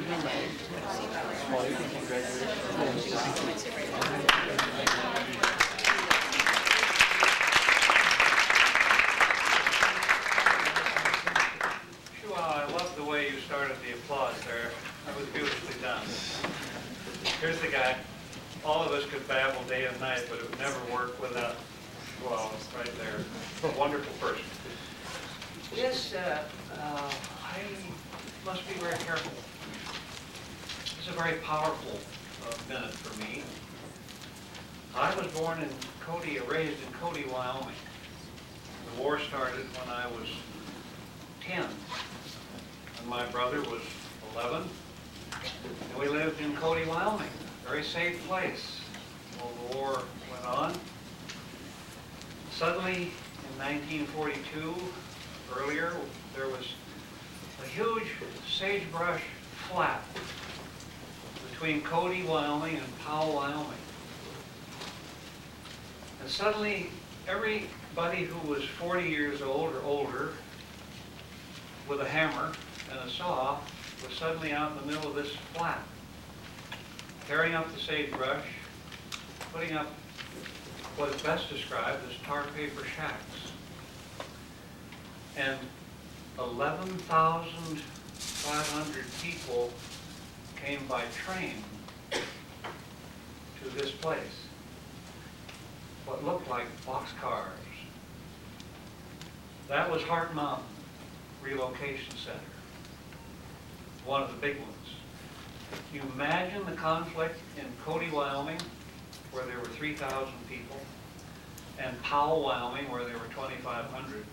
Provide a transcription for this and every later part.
I love the way you started the applause there. That was beautifully done. Here's the guy. All of us could babble day and night, but it would never work without, well, right there. A wonderful person. This, I must be very careful. It's a very powerful minute for me. I was born in Cody, raised in Cody, Wyoming. The war started when I was 10, and my brother was 11, and we lived in Cody, Wyoming, a very safe place. Well, the war went on. Suddenly, in 1942, earlier, there was a huge sagebrush flat between Cody, Wyoming and Powell, Wyoming. And suddenly, everybody who was 40 years old or older with a hammer and a saw was suddenly out in the middle of this flat, tearing up the sagebrush, putting up what is best described as tar paper shacks. And 11,500 people came by train to this place. What looked like boxcars. That was Heart Mountain Relocation Center, one of the big ones. You imagine the conflict in Cody, Wyoming, where there were 3,000 people, and Powell, Wyoming, where there were 2,500.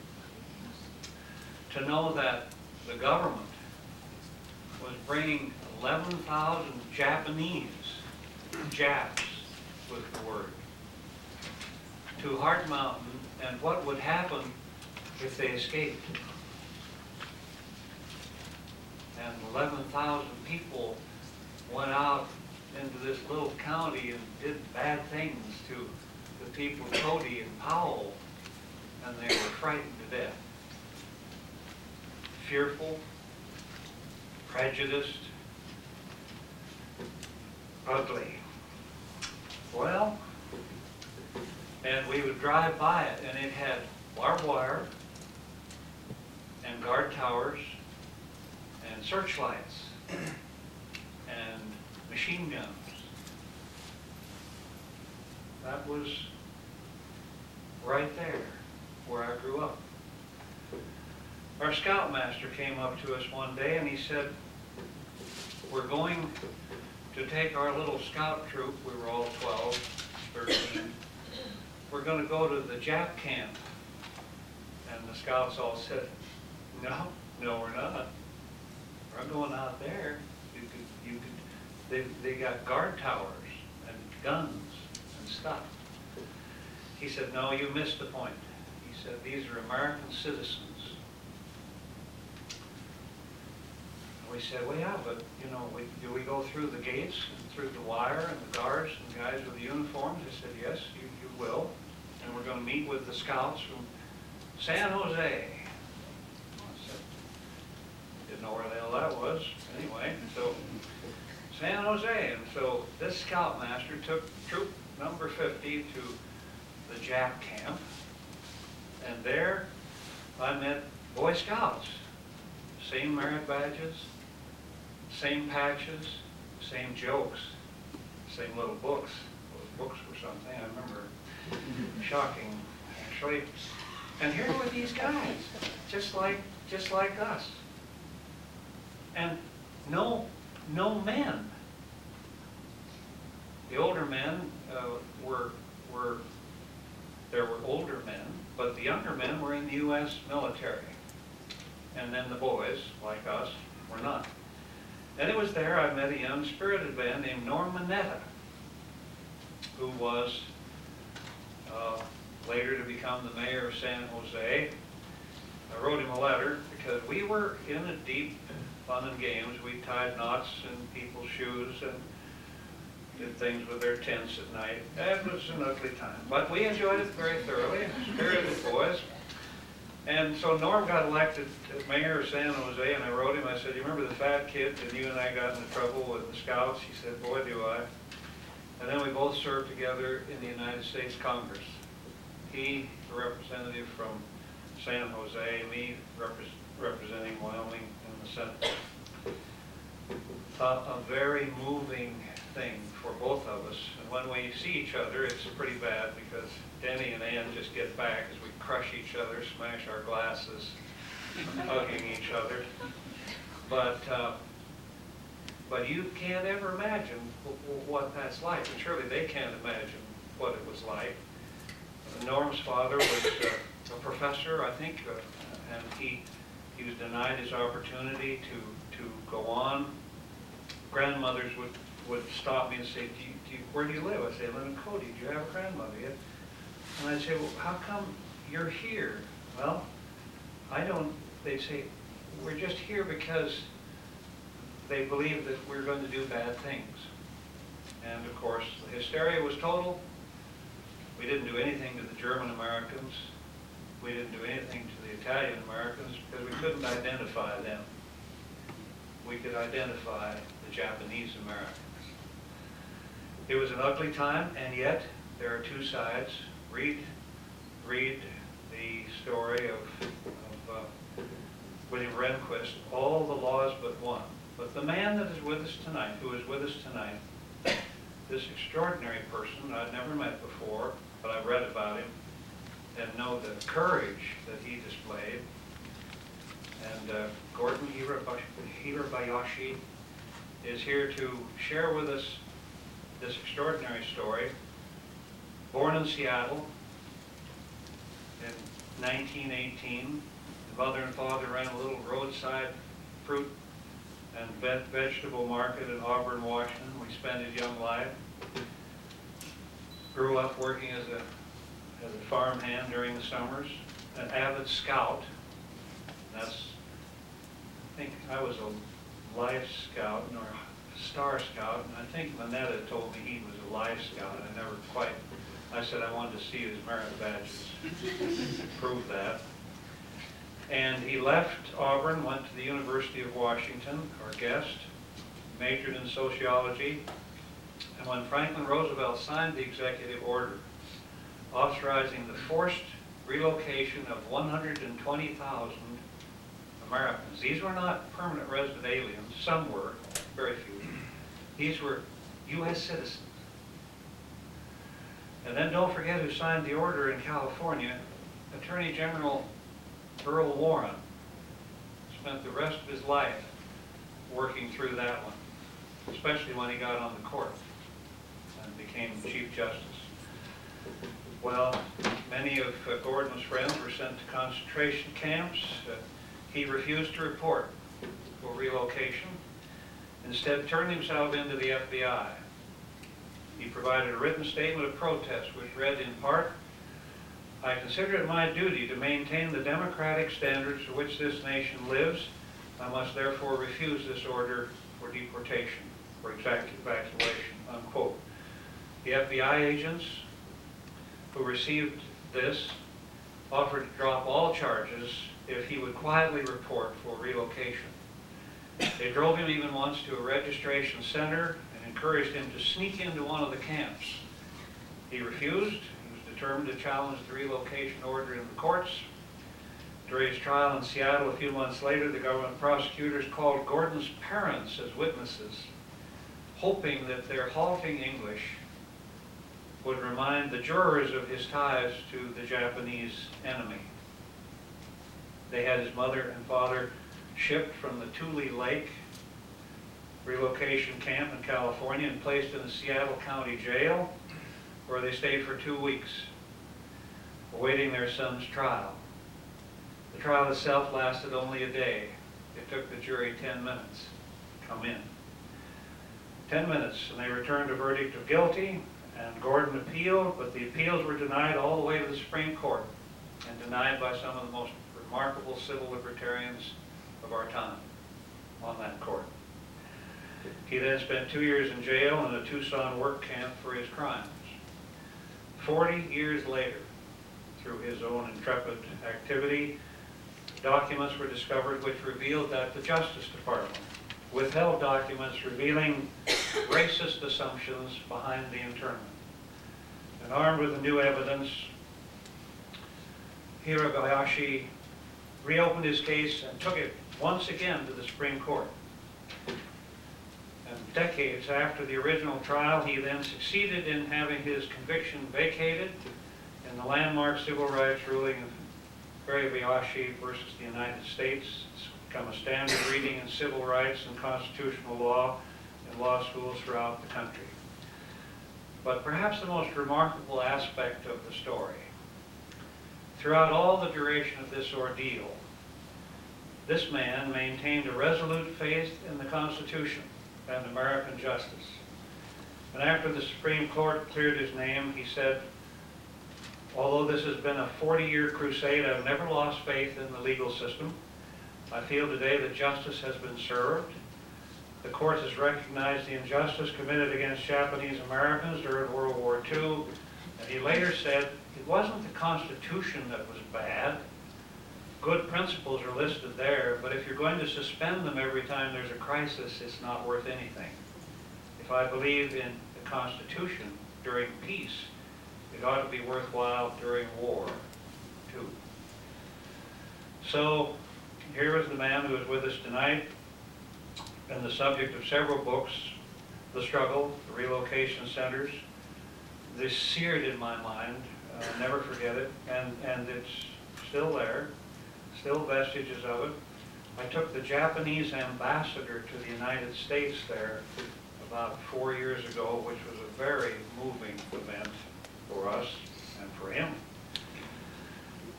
To know that the government was bringing 11,000 Japanese, Japs was the word, to Heart Mountain, and what would happen if they escaped. And 11,000 people went out into this little county and did bad things to the people of Cody and Powell, and they were frightened to death. Fearful, prejudiced, ugly. Well, and we would drive by it, and it had barbed wire and guard towers and searchlights and machine guns. That was right there where I grew up. Our scoutmaster came up to us one day and he said, we're going to take our little scout troop, we were all 12, 13, we're going to go to the Jap camp. And the scouts all said, no, we're not. We're going out there. They got guard towers and guns and stuff. He said, no, you missed the point. He said, these are American citizens. We said, well, yeah, but, you know, do we go through the gates and through the wire and the guards and guys with the uniforms? They said, yes, you will. And we're going to meet with the scouts from San Jose. I said, didn't know where the hell that was. Anyway, so San Jose. And so this scoutmaster took troop number 50 to the Jap camp. And there I met Boy Scouts. Same merit badges, same patches, same jokes, same little books. Those books were something, I remember. Shocking, actually. And here were these guys, just like us. And no men. The older men there were older men, but the younger men were in the U.S. military. And then the boys, like us, were not. And it was there I met a young spirited man named Norm Mineta, who was later to become the mayor of San Jose. I wrote him a letter because we were in a deep fun and games. We tied knots in people's shoes and did things with their tents at night. It was an ugly time, but we enjoyed it very thoroughly, spirited boys. And so Norm got elected as mayor of San Jose, and I wrote him, I said, you remember the fat kid that you and I got into trouble with the Scouts? He said, boy, do I. And then we both served together in the United States Congress. He, the representative from San Jose, me representing Wyoming in the Senate. A very moving thing for both of us. And when we see each other, it's pretty bad because Denny and Ann just get back as we crush each other, smash our glasses, hugging each other. But you can't ever imagine what that's like, and surely they can't imagine what it was like. Norm's father was a professor, I think, and he was denied his opportunity to go on. Grandmothers would stop me and say, where do you live? I'd say, I live in Cody. Do you have a grandmother yet? And I'd say, well, how come you're here? Well, I don't. They'd say, we're just here because they believe that we're going to do bad things. And of course, the hysteria was total. We didn't do anything to the German Americans. We didn't do anything to the Italian Americans because we couldn't identify them. We could identify the Japanese Americans. It was an ugly time, and yet there are two sides. Read the story of William Rehnquist, all the laws but one. But the man that is with us tonight, who is with us tonight, this extraordinary person I'd never met before, but I've read about him and know the courage that he displayed. And Gordon Hirabayashi is here to share with us this extraordinary story. Born in Seattle in 1918, the mother and father ran a little roadside fruit and vegetable market in Auburn, Washington. We spent his young life. Grew up working as a farmhand during the summers, an avid scout. I think I was a life scout or a star scout, and I think Manetta told me he was a life scout. I said I wanted to see his merit badges to prove that. And he left Auburn, went to the University of Washington, our guest, majored in sociology, and when Franklin Roosevelt signed the executive order authorizing the forced relocation of 120,000 Americans. These were not permanent resident aliens. Some were, very few. These were U.S. citizens. And then don't forget who signed the order in California. Attorney General Earl Warren spent the rest of his life working through that one, especially when he got on the court and became Chief Justice. Well, many of Gordon's friends were sent to concentration camps. He refused to report for relocation. Instead, turned himself into the FBI. He provided a written statement of protest, which read in part, I consider it my duty to maintain the democratic standards for which this nation lives. I must therefore refuse this order for deportation, for evacuation, unquote. The FBI agents who received this offered to drop all charges if he would quietly report for relocation. They drove him even once to a registration center and encouraged him to sneak into one of the camps. He refused. He was determined to challenge the relocation order in the courts. During his trial in Seattle a few months later, the government prosecutors called Gordon's parents as witnesses, hoping that their halting English would remind the jurors of his ties to the Japanese enemy. They had his mother and father shipped from the Tule Lake relocation camp in California and placed in the Seattle County Jail, where they stayed for 2 weeks, awaiting their son's trial. The trial itself lasted only a day. It took the jury 10 minutes to come in. 10 minutes, and they returned a verdict of guilty, and Gordon appealed, but the appeals were denied all the way to the Supreme Court, and denied by some of the most remarkable civil libertarians of our time on that court. He then spent 2 years in jail in a Tucson work camp for his crimes. 40 years later, through his own intrepid activity, documents were discovered which revealed that the Justice Department withheld documents revealing racist assumptions behind the internment. And armed with the new evidence, Hirabayashi reopened his case and took it once again to the Supreme Court. And decades after the original trial, he then succeeded in having his conviction vacated in the landmark civil rights ruling of Hirabayashi versus the United States. It's become a standard reading in civil rights and constitutional law in law schools throughout the country. But perhaps the most remarkable aspect of the story, throughout all the duration of this ordeal, this man maintained a resolute faith in the Constitution and American justice. And after the Supreme Court cleared his name, he said, "Although this has been a 40-year crusade, I've never lost faith in the legal system. I feel today that justice has been served. The court has recognized the injustice committed against Japanese Americans during World War II." And he later said, "It wasn't the Constitution that was bad. Good principles are listed there, but if you're going to suspend them every time there's a crisis, it's not worth anything. If I believe in the Constitution during peace, it ought to be worthwhile during war, too." So here is the man who is with us tonight and the subject of several books, The Struggle, The Relocation Centers. This seared in my mind, never forget it, and it's still there, still vestiges of it. I took the Japanese ambassador to the United States there about 4 years ago, which was a very moving event for us and for him.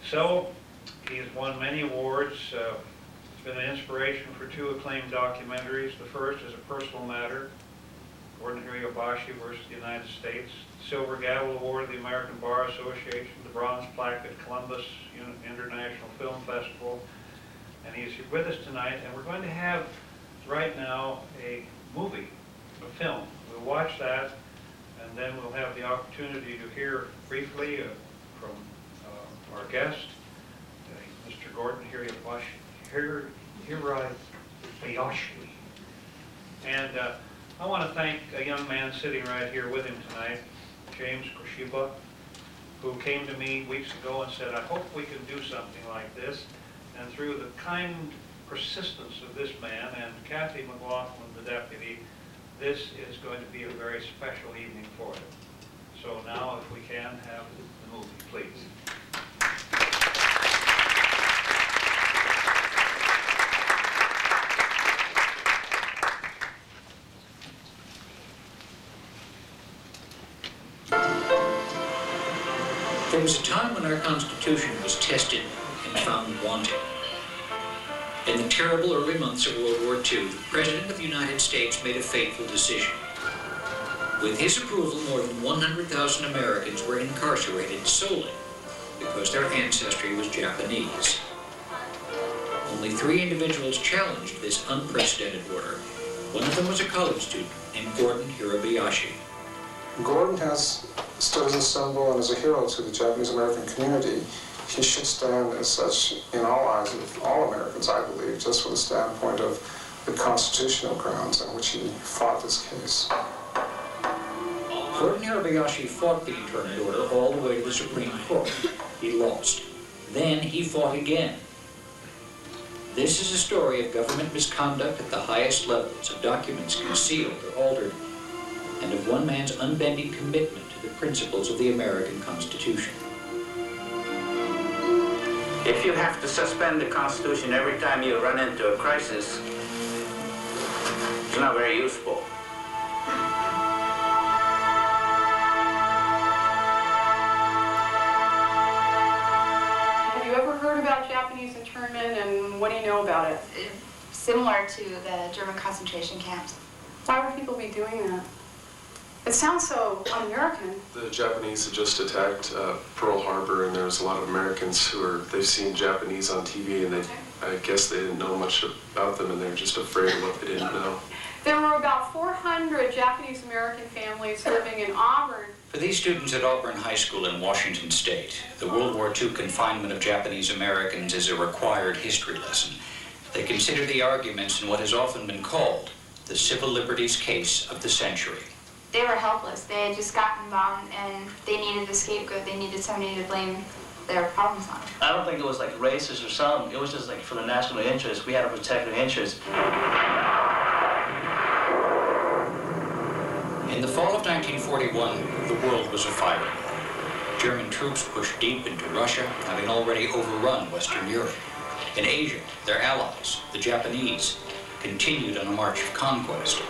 So he has won many awards. He's been an inspiration for 2 acclaimed documentaries. The first is a personal matter, Gordon Hirabayashi versus the United States, Silver Gavel Award of the American Bar Association, the Bronze Plaque at Columbus International Film Festival, and he's with us tonight, and we're going to have right now a movie, a film. We'll watch that, and then we'll have the opportunity to hear briefly from our guest, Mr. Gordon Hirabayashi. And I want to thank a young man sitting right here with him tonight, James Koshiba, who came to me weeks ago and said, "I hope we can do something like this." And through the kind persistence of this man and Kathy McLaughlin, the deputy, this is going to be a very special evening for him. So now, if we can, have the movie, please. There was a time when our Constitution was tested and found wanting. In the terrible early months of World War II, the President of the United States made a fateful decision. With his approval, more than 100,000 Americans were incarcerated solely because their ancestry was Japanese. Only 3 individuals challenged this unprecedented order. One of them was a college student named Gordon Hirabayashi. Gordon has stood as a symbol and as a hero to the Japanese American community. He should stand as such in all eyes of all Americans, I believe, just from the standpoint of the constitutional grounds on which he fought this case. Gordon Hirabayashi fought the internment order all the way to the Supreme Court. He lost. Then he fought again. This is a story of government misconduct at the highest levels, of documents concealed or altered, and of one man's unbending commitment to the principles of the American Constitution. If you have to suspend the Constitution every time you run into a crisis, it's not very useful. Have you ever heard about Japanese internment, and what do you know about it? Similar to the German concentration camps. Why would people be doing that? It sounds so un-American. The Japanese had just attacked Pearl Harbor, and there was a lot of Americans they've seen Japanese on TV, and I guess they didn't know much about them, and they were just afraid of what they didn't know. There were about 400 Japanese American families living in Auburn, For these students at Auburn High School in Washington State, the World War II confinement of Japanese Americans is a required history lesson. They consider the arguments in what has often been called the civil liberties case of the century. They were helpless. They had just gotten bombed and they needed a scapegoat. They needed somebody to blame their problems on. I don't think it was like racist or something. It was just like for the national interest. We had to protect their interests. In the fall of 1941, the world was afire. German troops pushed deep into Russia, having already overrun Western Europe. In Asia, their allies, the Japanese, continued on a march of conquest.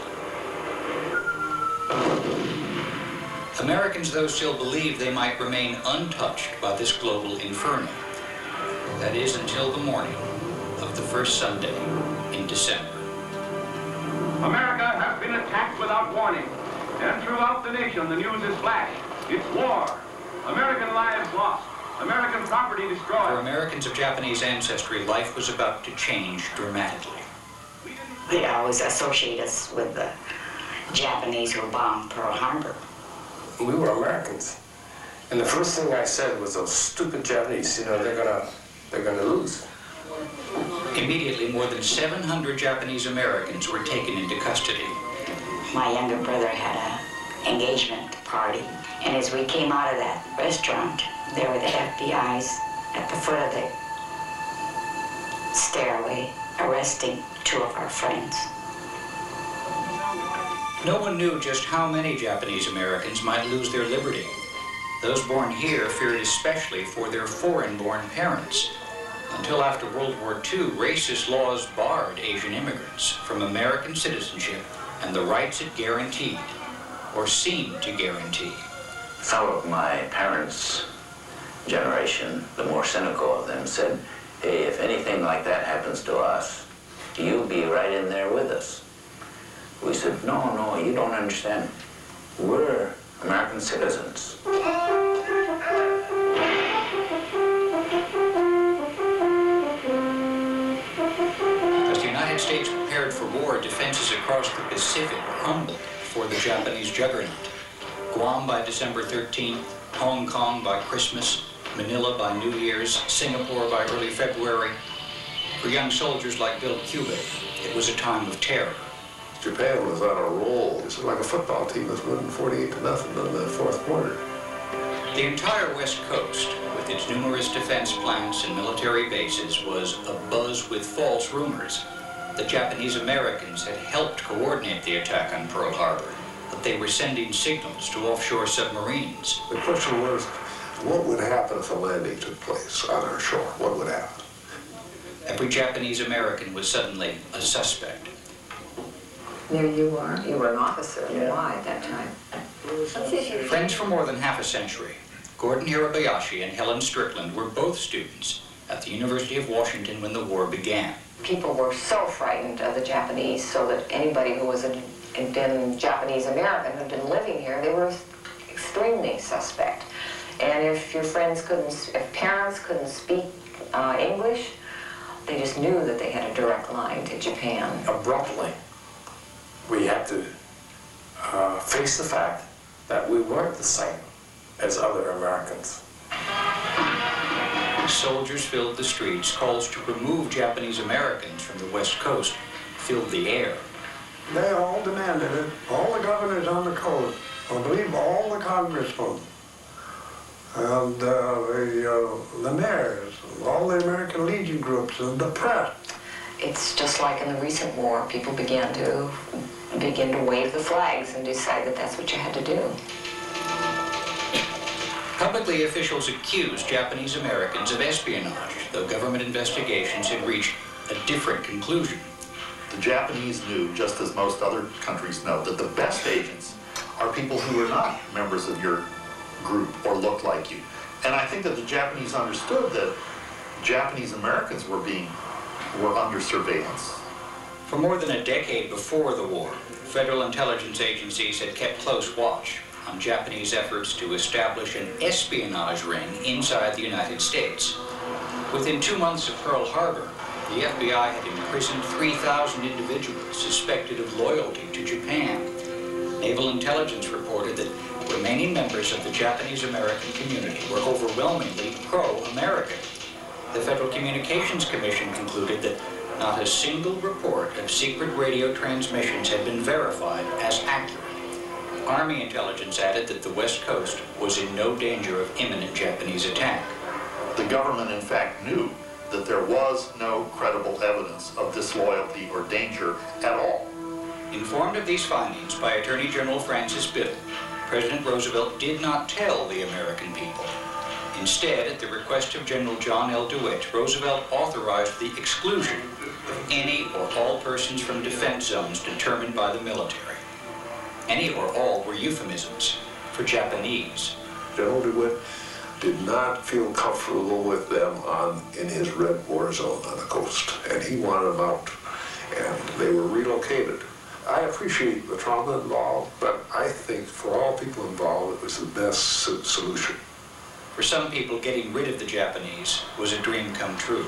Americans, though, still believed they might remain untouched by this global inferno. That is, until the morning of the first Sunday in December. America has been attacked without warning, and throughout the nation the news is flashed. It's war. American lives lost. American property destroyed. For Americans of Japanese ancestry, life was about to change dramatically. They always associate us with the Japanese who bombed Pearl Harbor. We were Americans. And the first thing I said was, those stupid Japanese, you know, they're gonna lose. Immediately, more than 700 Japanese Americans were taken into custody. My younger brother had an engagement party, and as we came out of that restaurant, there were the FBI's at the foot of the stairway, arresting 2 of our friends. No one knew just how many Japanese Americans might lose their liberty. Those born here feared especially for their foreign-born parents. Until after World War II, racist laws barred Asian immigrants from American citizenship and the rights it guaranteed, or seemed to guarantee. Some of my parents' generation, the more cynical of them, said, hey, if anything like that happens to us, you'll be right in there with us. We said, no, you don't understand. We're American citizens. As the United States prepared for war, defenses across the Pacific crumbled before the Japanese juggernaut. Guam by December 13th, Hong Kong by Christmas, Manila by New Year's, Singapore by early February. For young soldiers like Bill Cubitt, it was a time of terror. Japan was on a roll. It was like a football team was winning 48-0 in the fourth quarter. The entire West Coast, with its numerous defense plants and military bases, was abuzz with false rumors that Japanese Americans had helped coordinate the attack on Pearl Harbor, that they were sending signals to offshore submarines. The question was, what would happen if a landing took place on our shore? What would happen? Every Japanese American was suddenly a suspect. There you are. You were an officer in Hawaii at that time. Friends for more than half a century, Gordon Hirabayashi and Helen Strickland were both students at the University of Washington when the war began. People were so frightened of the Japanese, so that anybody who had been Japanese American, had been living here, they were extremely suspect. And if your friends if parents couldn't speak English, they just knew that they had a direct line to Japan. Abruptly, we had to face the fact that we weren't the same as other Americans. Soldiers filled the streets. Calls to remove Japanese Americans from the West Coast filled the air. They all demanded it. All the governors on the coast, I believe all the congressmen, and the mayors, all the American Legion groups, and the press. It's just like in the recent war, people began to wave the flags and decide that that's what you had to do. Publicly, officials accused Japanese Americans of espionage, though government investigations had reached a different conclusion. The Japanese knew, just as most other countries know, that the best agents are people who are not members of your group or look like you. And I think that the Japanese understood that Japanese Americans were under surveillance. For more than a decade before the war, federal intelligence agencies had kept close watch on Japanese efforts to establish an espionage ring inside the United States. Within 2 months of Pearl Harbor, the FBI had imprisoned 3,000 individuals suspected of loyalty to Japan. Naval intelligence reported that remaining members of the Japanese-American community were overwhelmingly pro-American. The Federal Communications Commission concluded that not a single report of secret radio transmissions had been verified as accurate. Army intelligence added that the West Coast was in no danger of imminent Japanese attack. The government, in fact, knew that there was no credible evidence of disloyalty or danger at all. Informed of these findings by Attorney General Francis Biddle, President Roosevelt did not tell the American people. Instead, at the request of General John L. DeWitt, Roosevelt authorized the exclusion of any or all persons from defense zones determined by the military. Any or all were euphemisms for Japanese. General DeWitt did not feel comfortable with them in his red war zone on the coast, and he wanted them out, and they were relocated. I appreciate the trauma involved, but I think for all people involved, it was the best solution. For some people, getting rid of the Japanese was a dream come true.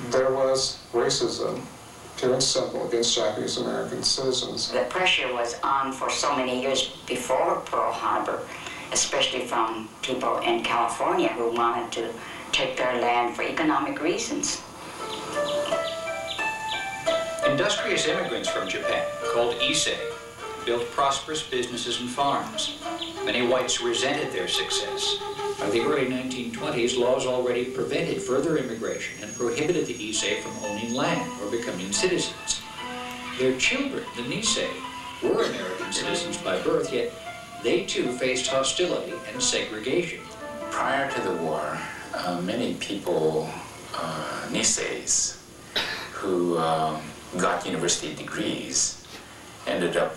There was racism, pure and simple, against Japanese American citizens. The pressure was on for so many years before Pearl Harbor, especially from people in California who wanted to take their land for economic reasons. Industrious immigrants from Japan, called Issei, built prosperous businesses and farms. Many whites resented their success. By the early 1920s, laws already prevented further immigration and prohibited the Issei from owning land or becoming citizens. Their children, the Nisei, were American citizens by birth, yet they too faced hostility and segregation. Prior to the war, many people, Niseis, who got university degrees, ended up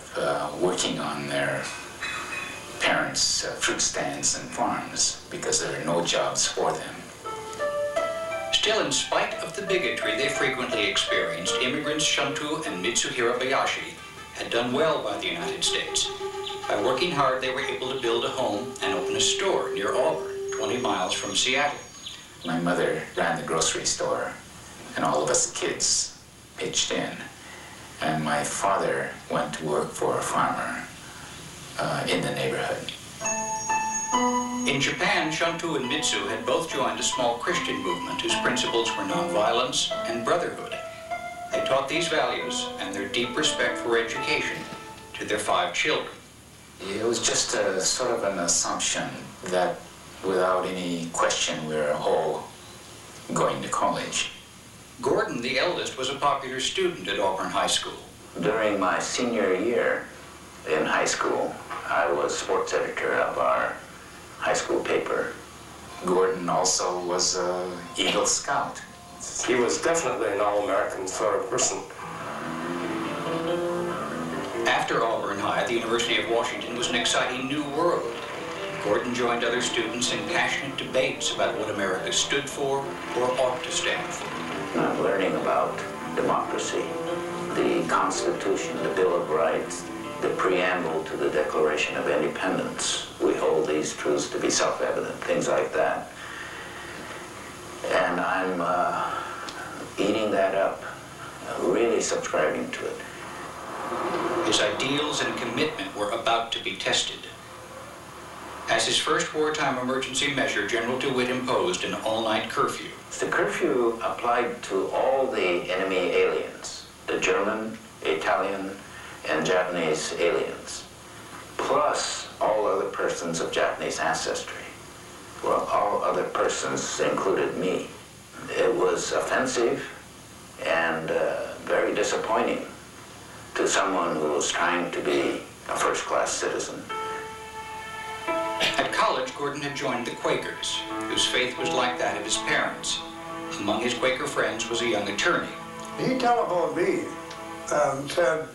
working on their parents' fruit stands and farms because there were no jobs for them. Still, in spite of the bigotry they frequently experienced, immigrants Shuntu and Mitsu Hirabayashi had done well by the United States. By working hard, they were able to build a home and open a store near Auburn, 20 miles from Seattle. My mother ran the grocery store, and all of us kids pitched in. And my father went to work for a farmer in the neighborhood. In Japan, Shuntu and Mitsu had both joined a small Christian movement whose principles were nonviolence and brotherhood. They taught these values and their deep respect for education to their 5 children. It was just a sort of an assumption that without any question we were all going to college. Gordon, the eldest, was a popular student at Auburn High School. During my senior year in high school, I was sports editor of our high school paper. Gordon also was an Eagle Scout. He was definitely an all-American sort of person. After Auburn High, the University of Washington was an exciting new world. Gordon joined other students in passionate debates about what America stood for or ought to stand for. I'm learning about democracy, the Constitution, the Bill of Rights, the preamble to the Declaration of Independence. We hold these truths to be self-evident, things like that. And I'm eating that up, really subscribing to it. His ideals and commitment were about to be tested. As his first wartime emergency measure, General DeWitt imposed an all-night curfew. The curfew applied to all the enemy aliens, the German, Italian, and Japanese aliens, plus all other persons of Japanese ancestry. Well, all other persons included me. It was offensive and very disappointing to someone who was trying to be a first-class citizen. At college, Gordon had joined the Quakers, whose faith was like that of his parents. Among his Quaker friends was a young attorney. He telephoned me and said,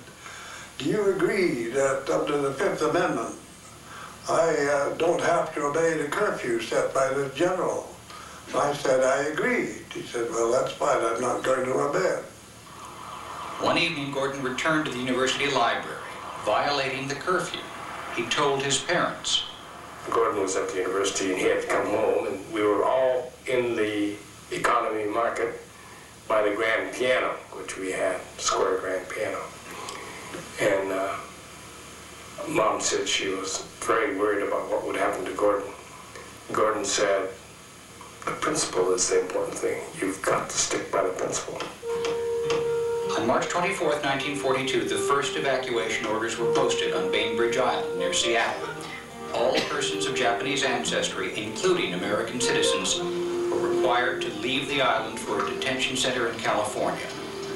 "Do you agree that under the 5th Amendment, I don't have to obey the curfew set by the general?" I said, "I agreed." He said, "Well, that's fine. I'm not going to obey it." One evening, Gordon returned to the university library, violating the curfew. He told his parents. Gordon was at the university and he had to come home, and we were all in the economy market by the grand piano, which we had, square grand piano. And Mom said she was very worried about what would happen to Gordon. Gordon said, the principle is the important thing. You've got to stick by the principle. On March 24, 1942, the first evacuation orders were posted on Bainbridge Island near Seattle. All persons of Japanese ancestry, including American citizens, were required to leave the island for a detention center in California.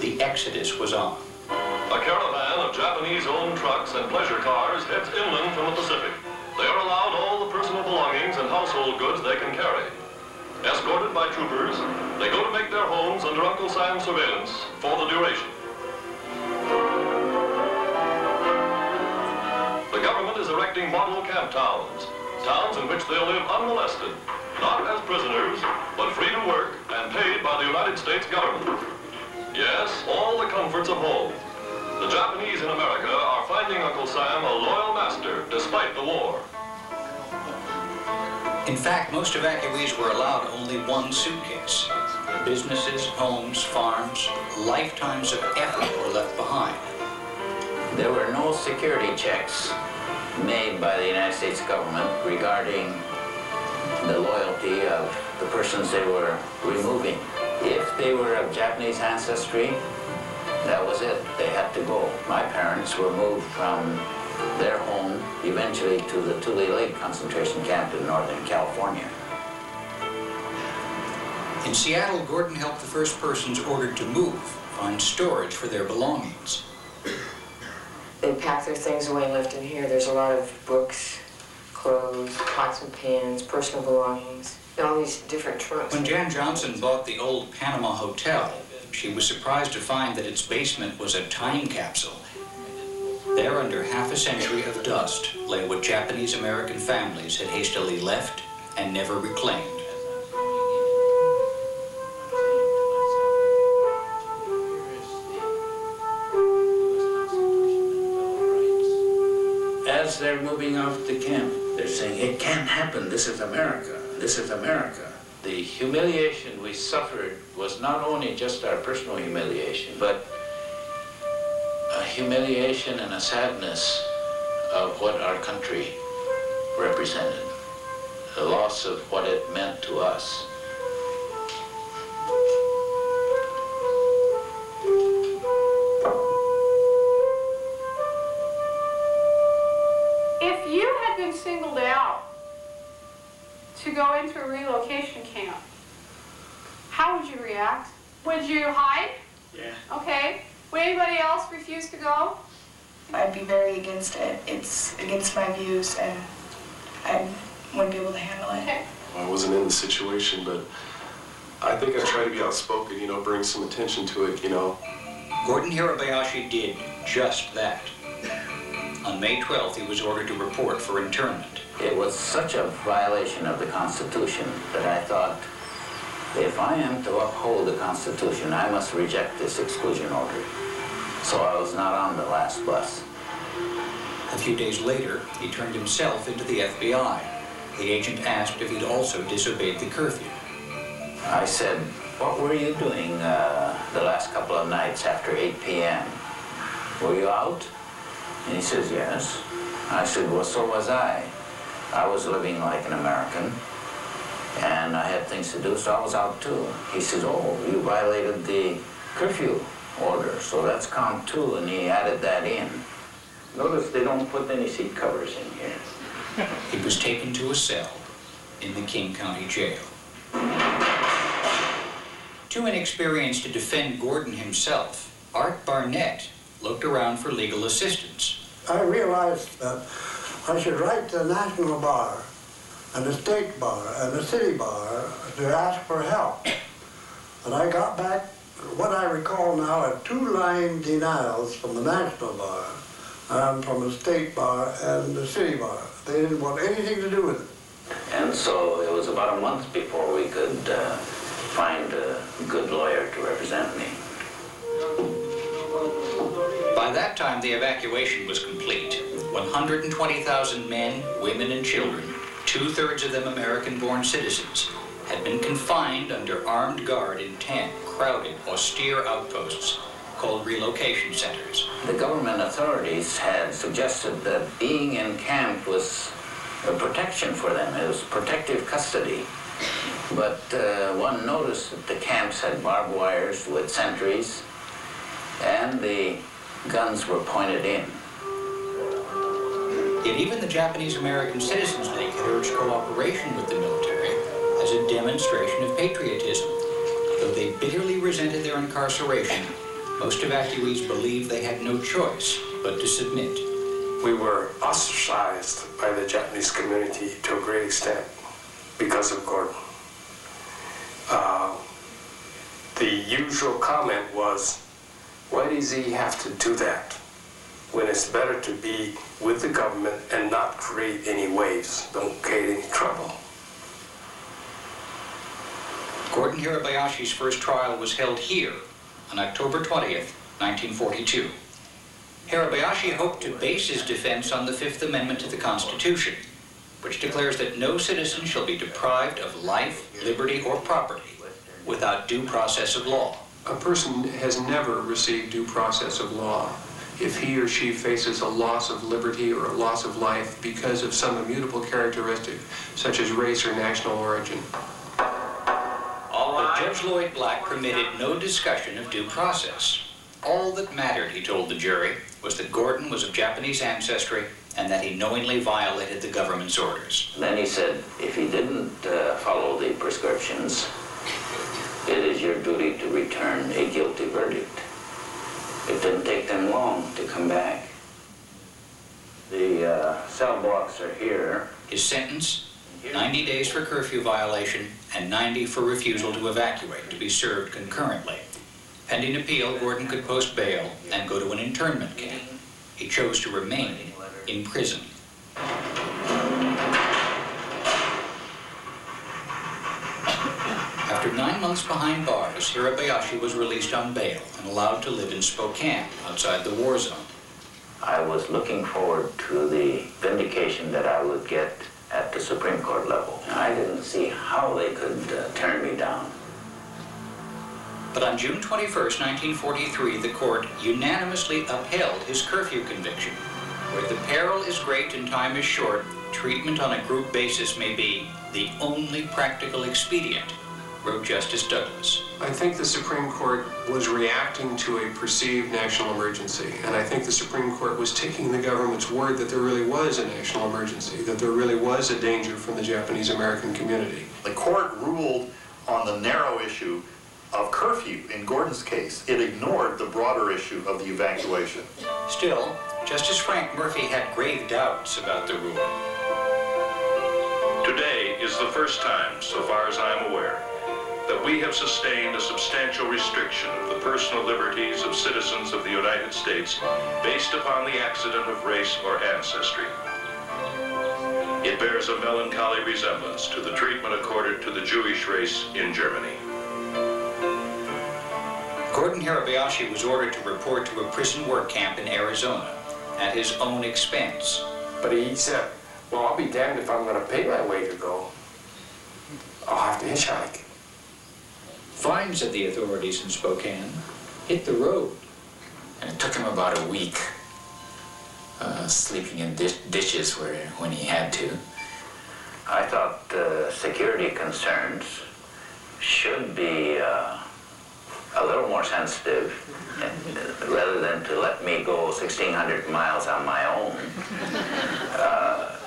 The exodus was on. A caravan of Japanese-owned trucks and pleasure cars heads inland from the Pacific. They are allowed all the personal belongings and household goods they can carry. Escorted by troopers, they go to make their homes under Uncle Sam's surveillance for the duration. The government is erecting model camp towns, towns in which they'll live unmolested, not as prisoners, but free to work and paid by the United States government. Yes, all the comforts of home. The Japanese in America are finding Uncle Sam a loyal master despite the war. In fact, most evacuees were allowed only one suitcase. Businesses, homes, farms, lifetimes of effort were left behind. There were no security checks made by the United States government regarding the loyalty of the persons they were removing. If they were of Japanese ancestry, that was it. They had to go. My parents were moved from their home eventually to the Tule Lake concentration camp in Northern California. In Seattle, Gordon helped the first persons ordered to move find storage for their belongings. They packed their things away and left them here. There's a lot of books, clothes, pots and pans, personal belongings, all these different trunks. When Jan Johnson bought the old Panama Hotel, she was surprised to find that its basement was a time capsule. There, under half a century of dust, lay what Japanese-American families had hastily left and never reclaimed. As they're moving off the camp, they're saying, it can't happen, this is America, this is America. The humiliation we suffered was not only just our personal humiliation, but a humiliation and a sadness of what our country represented, the loss of what it meant to us. If you had been singled out to go into a relocation camp, how would you react? Would you hide? Yeah. Okay. Would anybody else refuse to go? I'd be very against it. It's against my views, and I wouldn't be able to handle it. Okay. I wasn't in the situation, but I think I tried to be outspoken, bring some attention to it, Gordon Hirabayashi did just that. On May 12th, he was ordered to report for internment. It was such a violation of the Constitution that I thought, if I am to uphold the Constitution, I must reject this exclusion order. So I was not on the last bus. A few days later, he turned himself into the FBI. The agent asked if he'd also disobeyed the curfew. I said, what were you doing the last couple of nights after 8 p.m.? Were you out? And he says, yes. I said, well, so was I. I was living like an American, and I had things to do, so I was out too. He says, oh, you violated the curfew order, so that's count 2, and he added that in. Notice they don't put any seat covers in here. He was taken to a cell in the King County Jail. Too inexperienced to defend Gordon himself, Art Barnett looked around for legal assistance. I realized that I should write to the National Bar and the State Bar and the City Bar to ask for help. And I got back, what I recall now, are 2-line denials from the National Bar and from the State Bar and the City Bar. They didn't want anything to do with it. And so it was about a month before we could find a good lawyer to represent me. By that time, the evacuation was complete. 120,000 men, women, and children, 2/3 of them American-born citizens, had been confined under armed guard in 10 crowded, austere outposts called relocation centers. The government authorities had suggested that being in camp was a protection for them. It was protective custody. But one noticed that the camps had barbed wires with sentries, and the guns were pointed in. Yet even the Japanese American Citizens League had urged cooperation with the military as a demonstration of patriotism. Though they bitterly resented their incarceration, most evacuees believed they had no choice but to submit. We were ostracized by the Japanese community to a great extent because of Gordon. The usual comment was, why does he have to do that when it's better to be with the government and not create any waves, don't create any trouble? Gordon Hirabayashi's first trial was held here on October 20th, 1942. Hirabayashi hoped to base his defense on the Fifth Amendment to the Constitution, which declares that no citizen shall be deprived of life, liberty, or property without due process of law. A person has never received due process of law if he or she faces a loss of liberty or a loss of life because of some immutable characteristic, such as race or national origin. But Judge Lloyd Black permitted no discussion of due process. All that mattered, he told the jury, was that Gordon was of Japanese ancestry and that he knowingly violated the government's orders. Then he said, if he didn't follow the prescriptions, it is your duty to return a guilty verdict. It didn't take them long to come back. The cell blocks are here. His sentence, 90 days for curfew violation and 90 for refusal to evacuate, to be served concurrently. Pending appeal, Gordon could post bail and go to an internment camp. He chose to remain in prison. After 9 months behind bars, Hirabayashi was released on bail and allowed to live in Spokane, outside the war zone. I was looking forward to the vindication that I would get at the Supreme Court level. I didn't see how they could turn me down. But on June 21st, 1943, the court unanimously upheld his curfew conviction. Where the peril is great and time is short, treatment on a group basis may be the only practical expedient, wrote Justice Douglas. I think the Supreme Court was reacting to a perceived national emergency, and I think the Supreme Court was taking the government's word that there really was a national emergency, that there really was a danger from the Japanese American community. The court ruled on the narrow issue of curfew in Gordon's case. It ignored the broader issue of the evacuation. Still, Justice Frank Murphy had grave doubts about the ruling. Today is the first time, so far as I am aware, that we have sustained a substantial restriction of the personal liberties of citizens of the United States based upon the accident of race or ancestry. It bears a melancholy resemblance to the treatment accorded to the Jewish race in Germany. Gordon Hirabayashi was ordered to report to a prison work camp in Arizona at his own expense. But he said, well, I'll be damned if I'm going to pay my way to go. I'll have to hitchhike. Fine, said the authorities in Spokane. Hit the road. And it took him about a week, sleeping in ditches when he had to. I thought security concerns should be a little more sensitive, rather than to let me go 1,600 miles on my own,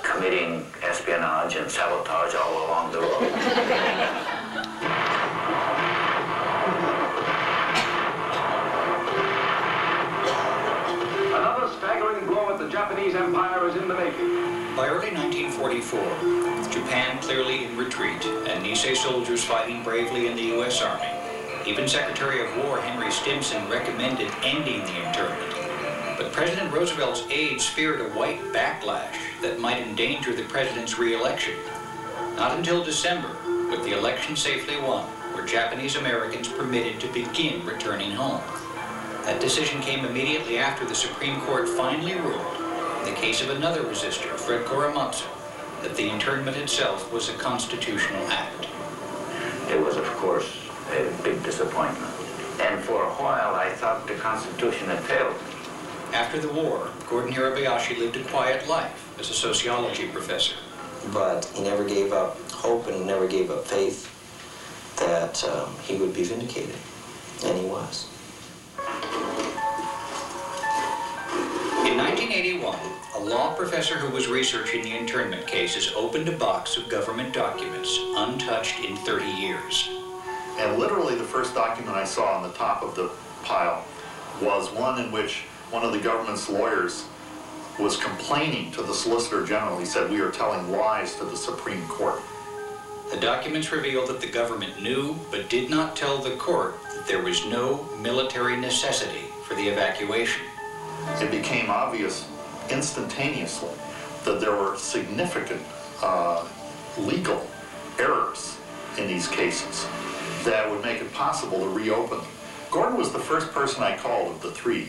committing espionage and sabotage all along the road. Another staggering blow at the Japanese Empire is in the making. By early 1944, with Japan clearly in retreat and Nisei soldiers fighting bravely in the U.S. Army, even Secretary of War Henry Stimson recommended ending the internment. But President Roosevelt's aides feared a white backlash that might endanger the president's re-election. Not until December, with the election safely won, were Japanese Americans permitted to begin returning home. That decision came immediately after the Supreme Court finally ruled, in the case of another resistor, Fred Korematsu, that the internment itself was a constitutional act. It was, of course, a big disappointment. And for a while, I thought what the Constitution entailed. After the war, Gordon Hirabayashi lived a quiet life as a sociology professor. But he never gave up hope and he never gave up faith that he would be vindicated, and he was. In 1981, a law professor who was researching the internment cases opened a box of government documents untouched in 30 years. And literally the first document I saw on the top of the pile was one in which one of the government's lawyers was complaining to the Solicitor General. He said, "We are telling lies to the Supreme Court." The documents revealed that the government knew but did not tell the court that there was no military necessity for the evacuation. It became obvious instantaneously that there were significant legal errors in these cases that would make it possible to reopen them. Gordon was the first person I called of the three.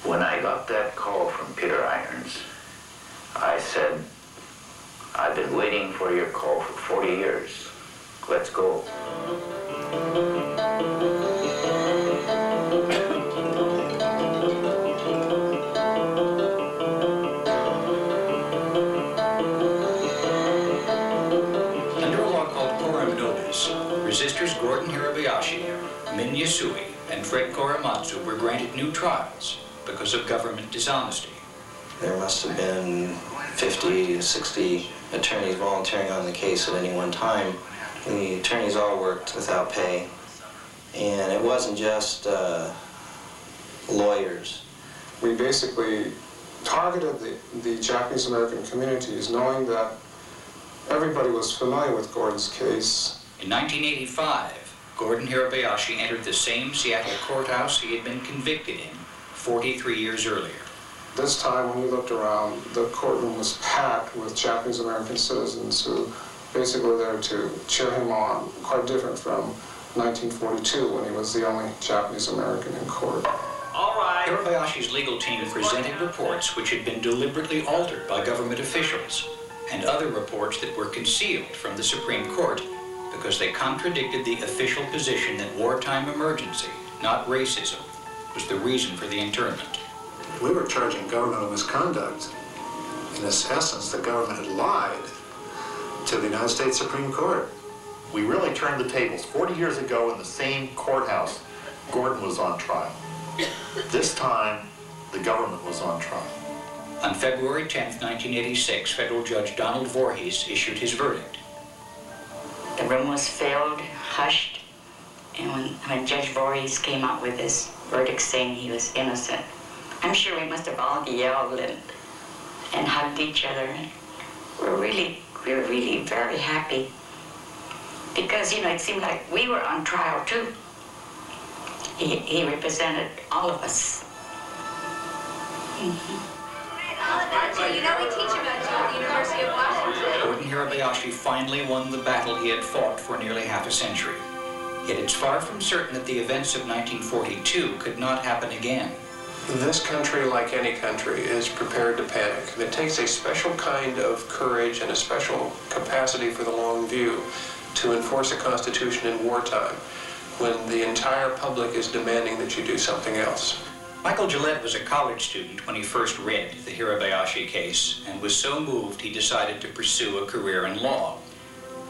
When I got that call from Peter Irons, I said, "I've been waiting for your call for 40 years. Let's go." Under a law called Coram Nobis, resistors Gordon Hirabayashi, Min Yasui, and Fred Korematsu were granted new trials because of government dishonesty. There must have been 50 to 60 attorneys volunteering on the case at any one time. The attorneys all worked without pay, and it wasn't just lawyers. We basically targeted the Japanese American communities, knowing that everybody was familiar with Gordon's case. In 1985, Gordon Hirabayashi entered the same Seattle courthouse he had been convicted in 43 years earlier. This time, when we looked around, the courtroom was packed with Japanese American citizens who basically were there to cheer him on, quite different from 1942 when he was the only Japanese American in court. Hirabayashi's legal team presented reports which had been deliberately altered by government officials, and other reports that were concealed from the Supreme Court because they contradicted the official position that wartime emergency, not racism, was the reason for the internment. We were charging governmental misconduct. In essence, the government had lied to the United States Supreme Court. We really turned the tables. 40 years ago in the same courthouse, Gordon was on trial. This time, the government was on trial. On February 10, 1986, federal judge Donald Voorhees issued his verdict. The room was filled, hushed, and when Judge Voorhees came out with his verdict saying he was innocent, I'm sure we must have all yelled and hugged each other. We were really very happy because, you know, it seemed like we were on trial too. He represented all of us. You know, we teach about you at the University of Washington. Gordon Hirabayashi finally won the battle he had fought for nearly half a century. Yet it's far from certain that the events of 1942 could not happen again. This country, like any country, is prepared to panic. And it takes a special kind of courage and a special capacity for the long view to enforce a constitution in wartime when the entire public is demanding that you do something else. Michael Gillette was a college student when he first read the Hirabayashi case and was so moved he decided to pursue a career in law.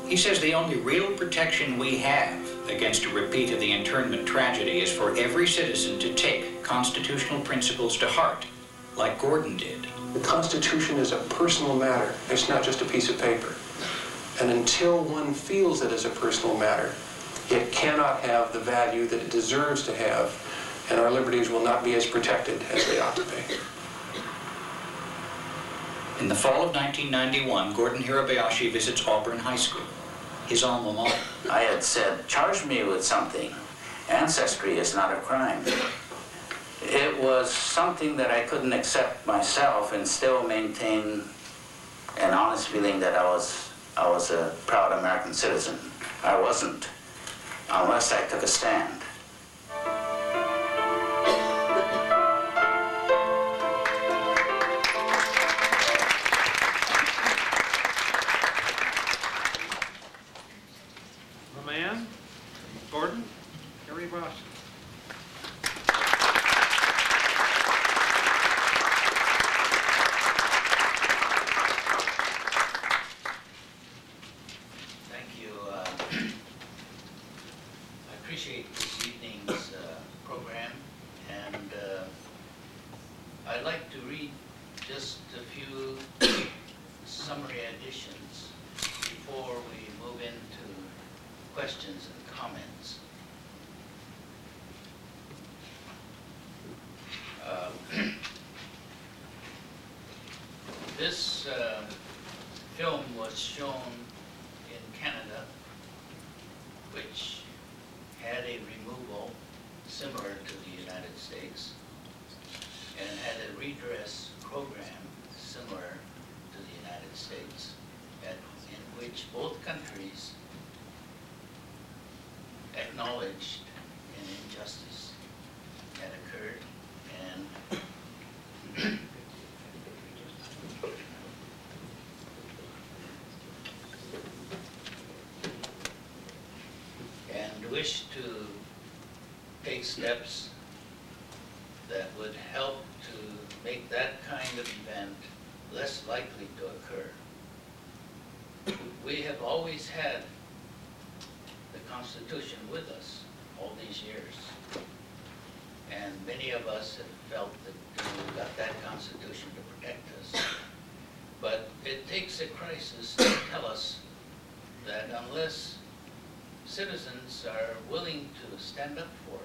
He says the only real protection we have against a repeat of the internment tragedy is for every citizen to take constitutional principles to heart, like Gordon did. The Constitution is a personal matter. It's not just a piece of paper. And until one feels it as a personal matter, it cannot have the value that it deserves to have, and our liberties will not be as protected as they ought to be. In the fall of 1991, Gordon Hirabayashi visits Auburn High School, his alma mater. I had said, charge me with something. Ancestry is not a crime. It was something that I couldn't accept myself and still maintain an honest feeling that I was a proud American citizen. I wasn't, unless I took a stand. The man, Gordon Hirabayashi. I'd like to read just a few summary additions before we move into questions and comments. This film was shown in Canada, which had a removal similar to the United States, and had a redress program similar to the United States, in which both countries acknowledged an injustice had occurred, and wish to take steps that would help to make that kind of event less likely to occur. We have always had the Constitution with us all these years, and many of us have felt that we've got that Constitution to protect us. But it takes a crisis to tell us that unless citizens are willing to stand up for it,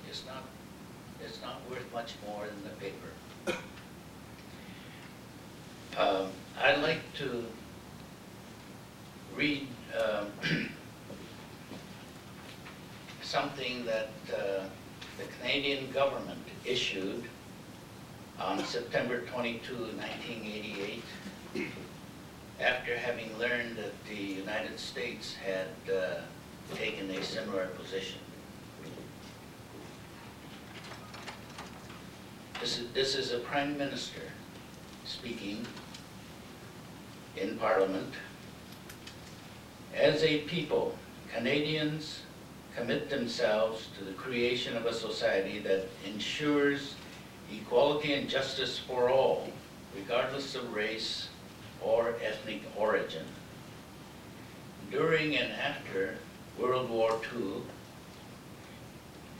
it's not worth much more than the paper. I'd like to read something that the Canadian government issued on September 22, 1988, after having learned that the United States had taken a similar position. This is a Prime Minister speaking in Parliament. As a people, Canadians commit themselves to the creation of a society that ensures equality and justice for all, regardless of race or ethnic origin. During and after World War II,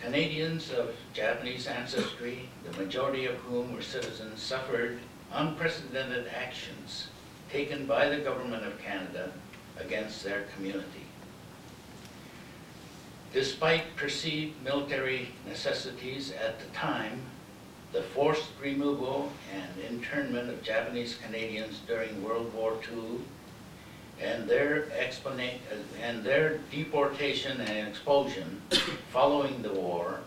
Canadians of Japanese ancestry, the majority of whom were citizens, suffered unprecedented actions taken by the government of Canada against their community. Despite perceived military necessities at the time, the forced removal and internment of Japanese Canadians during World War II and their deportation and expulsion following the war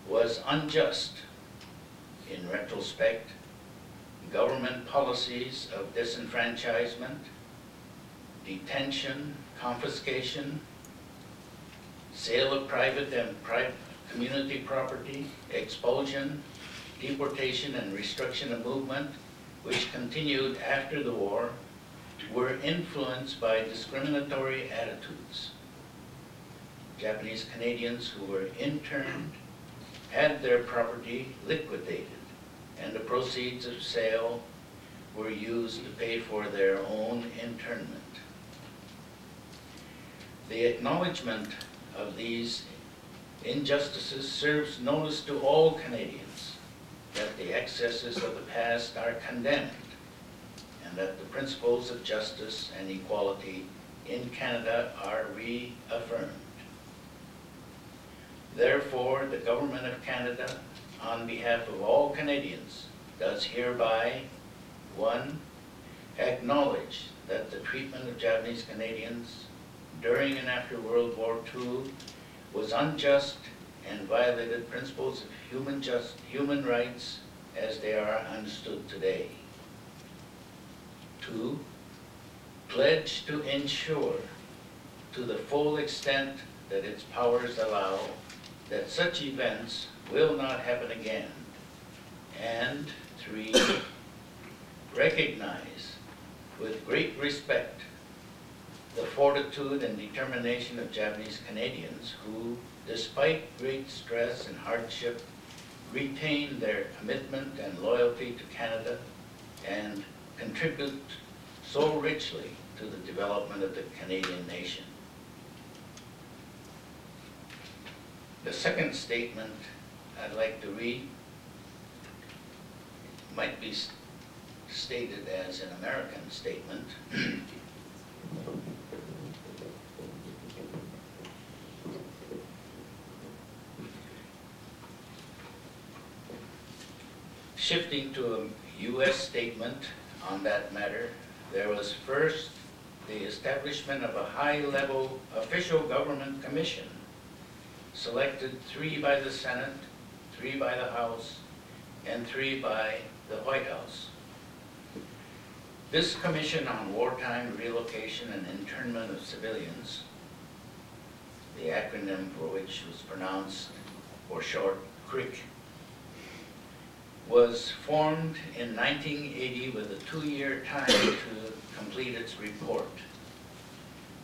was unjust. In retrospect, government policies of disenfranchisement, detention, confiscation, sale of private and community property, expulsion, deportation, and restriction of movement, which continued after the war, were influenced by discriminatory attitudes. Japanese Canadians who were interned had their property liquidated, and the proceeds of sale were used to pay for their own internment. The acknowledgement of these injustices serves notice to all Canadians that the excesses of the past are condemned and that the principles of justice and equality in Canada are reaffirmed. Therefore, the Government of Canada, on behalf of all Canadians, does hereby, 1, acknowledge that the treatment of Japanese Canadians during and after World War II was unjust and violated principles of human rights as they are understood today. 2, pledge to ensure, to the full extent that its powers allow, that such events will not happen again. And 3, recognize with great respect the fortitude and determination of Japanese Canadians who, despite great stress and hardship, retain their commitment and loyalty to Canada and contribute so richly to the development of the Canadian nation. The second statement I'd like to read might be stated as an American statement. Shifting to a U.S. statement on that matter, there was first the establishment of a high-level official government commission, selected 3 by the Senate, 3 by the House, and 3 by the White House. This Commission on Wartime Relocation and Internment of Civilians, the acronym for which was pronounced for short CRIC, was formed in 1980 with a 2-year time to complete its report.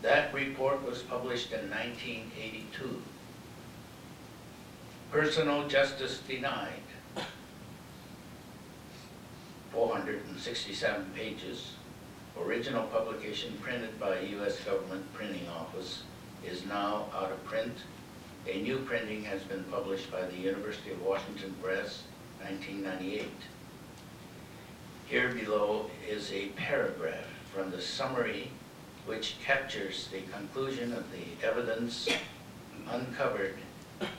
That report was published in 1982. Personal justice denied, 467 pages. Original publication printed by a U.S. government printing office is now out of print. A new printing has been published by the University of Washington Press, 1998. Here below is a paragraph from the summary which captures the conclusion of the evidence uncovered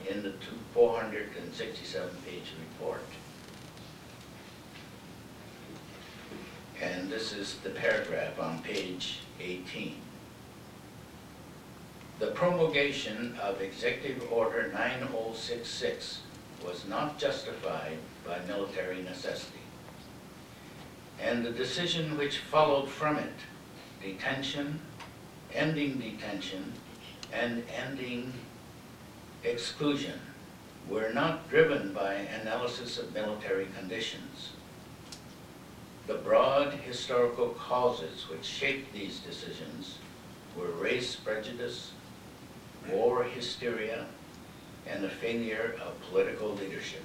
in the 467-page report. And this is the paragraph on page 18. The promulgation of Executive Order 9066 was not justified by military necessity. And the decision which followed from it, detention, ending detention, and ending exclusion, were not driven by analysis of military conditions. The broad historical causes which shaped these decisions were race prejudice, war hysteria, and the failure of political leadership.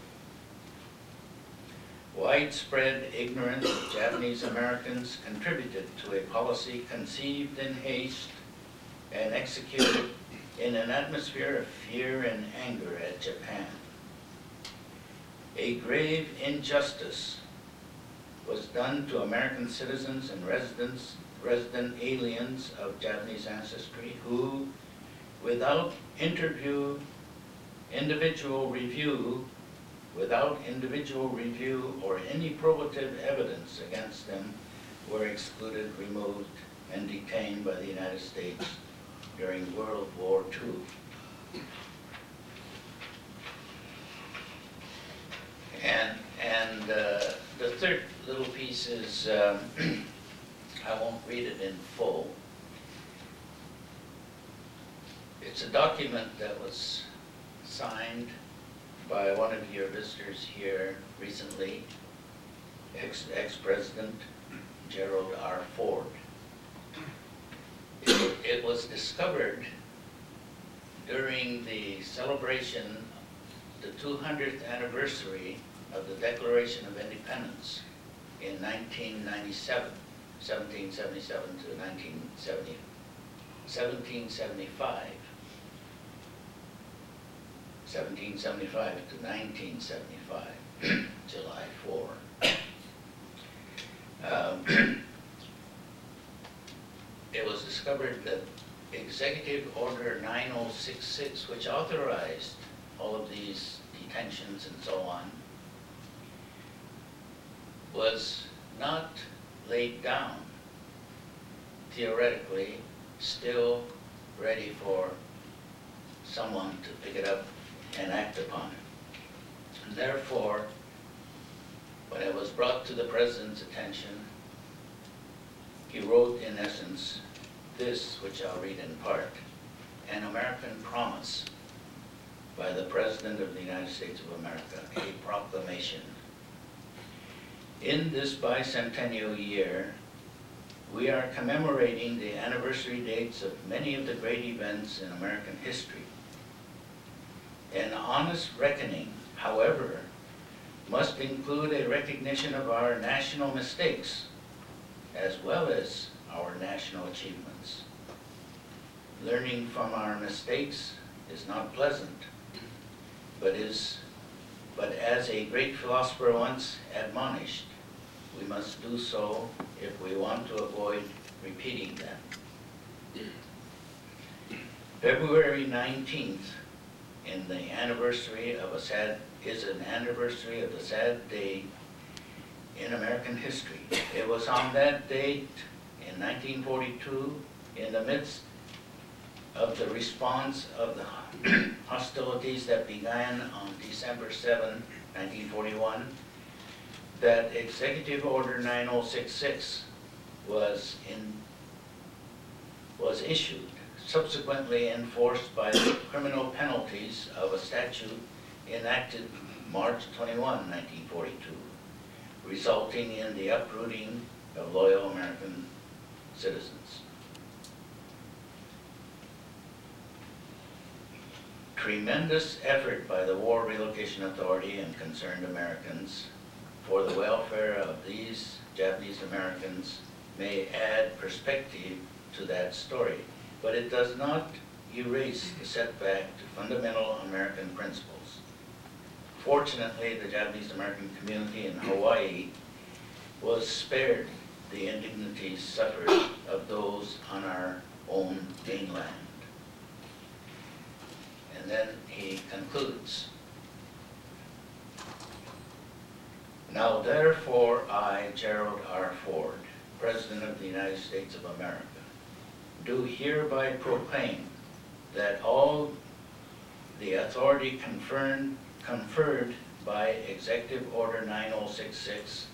Widespread ignorance of Japanese Americans contributed to a policy conceived in haste and executed in an atmosphere of fear and anger at Japan. A grave injustice was done to American citizens and resident aliens of Japanese ancestry who, without individual review or any probative evidence against them, were excluded, removed, and detained by the United States during World War II. And the third little piece is, I won't read it in full. It's a document that was signed by one of your visitors here recently, ex-President Gerald R. Ford. It was discovered during the celebration, the 200th anniversary of the Declaration of Independence in 1997, 1777 to 1775. 1775 to 1975, July 4. It was discovered that Executive Order 9066, which authorized all of these detentions and so on, was not laid down, theoretically, still ready for someone to pick it up and act upon it. And therefore, when it was brought to the President's attention, he wrote, in essence, this, which I'll read in part, an American promise by the President of the United States of America, a proclamation. In this bicentennial year, we are commemorating the anniversary dates of many of the great events in American history. An honest reckoning, however, must include a recognition of our national mistakes as well as our national achievements. Learning from our mistakes is not pleasant, but as a great philosopher once admonished, we must do so if we want to avoid repeating them. February 19th is an anniversary of the sad day in American history. It was on that date in 1942, in the midst of the response of the hostilities that began on December 7, 1941, that Executive Order 9066 was issued, subsequently enforced by the criminal penalties of a statute enacted March 21, 1942, resulting in the uprooting of loyal American citizens. Tremendous effort by the War Relocation Authority and concerned Americans for the welfare of these Japanese Americans may add perspective to that story, but it does not erase the setback to fundamental American principles. Fortunately, the Japanese American community in Hawaii was spared the indignities suffered of those on our own mainland. And then he concludes, "Now therefore I, Gerald R. Ford, President of the United States of America, do hereby proclaim that all the authority conferred by Executive Order 9066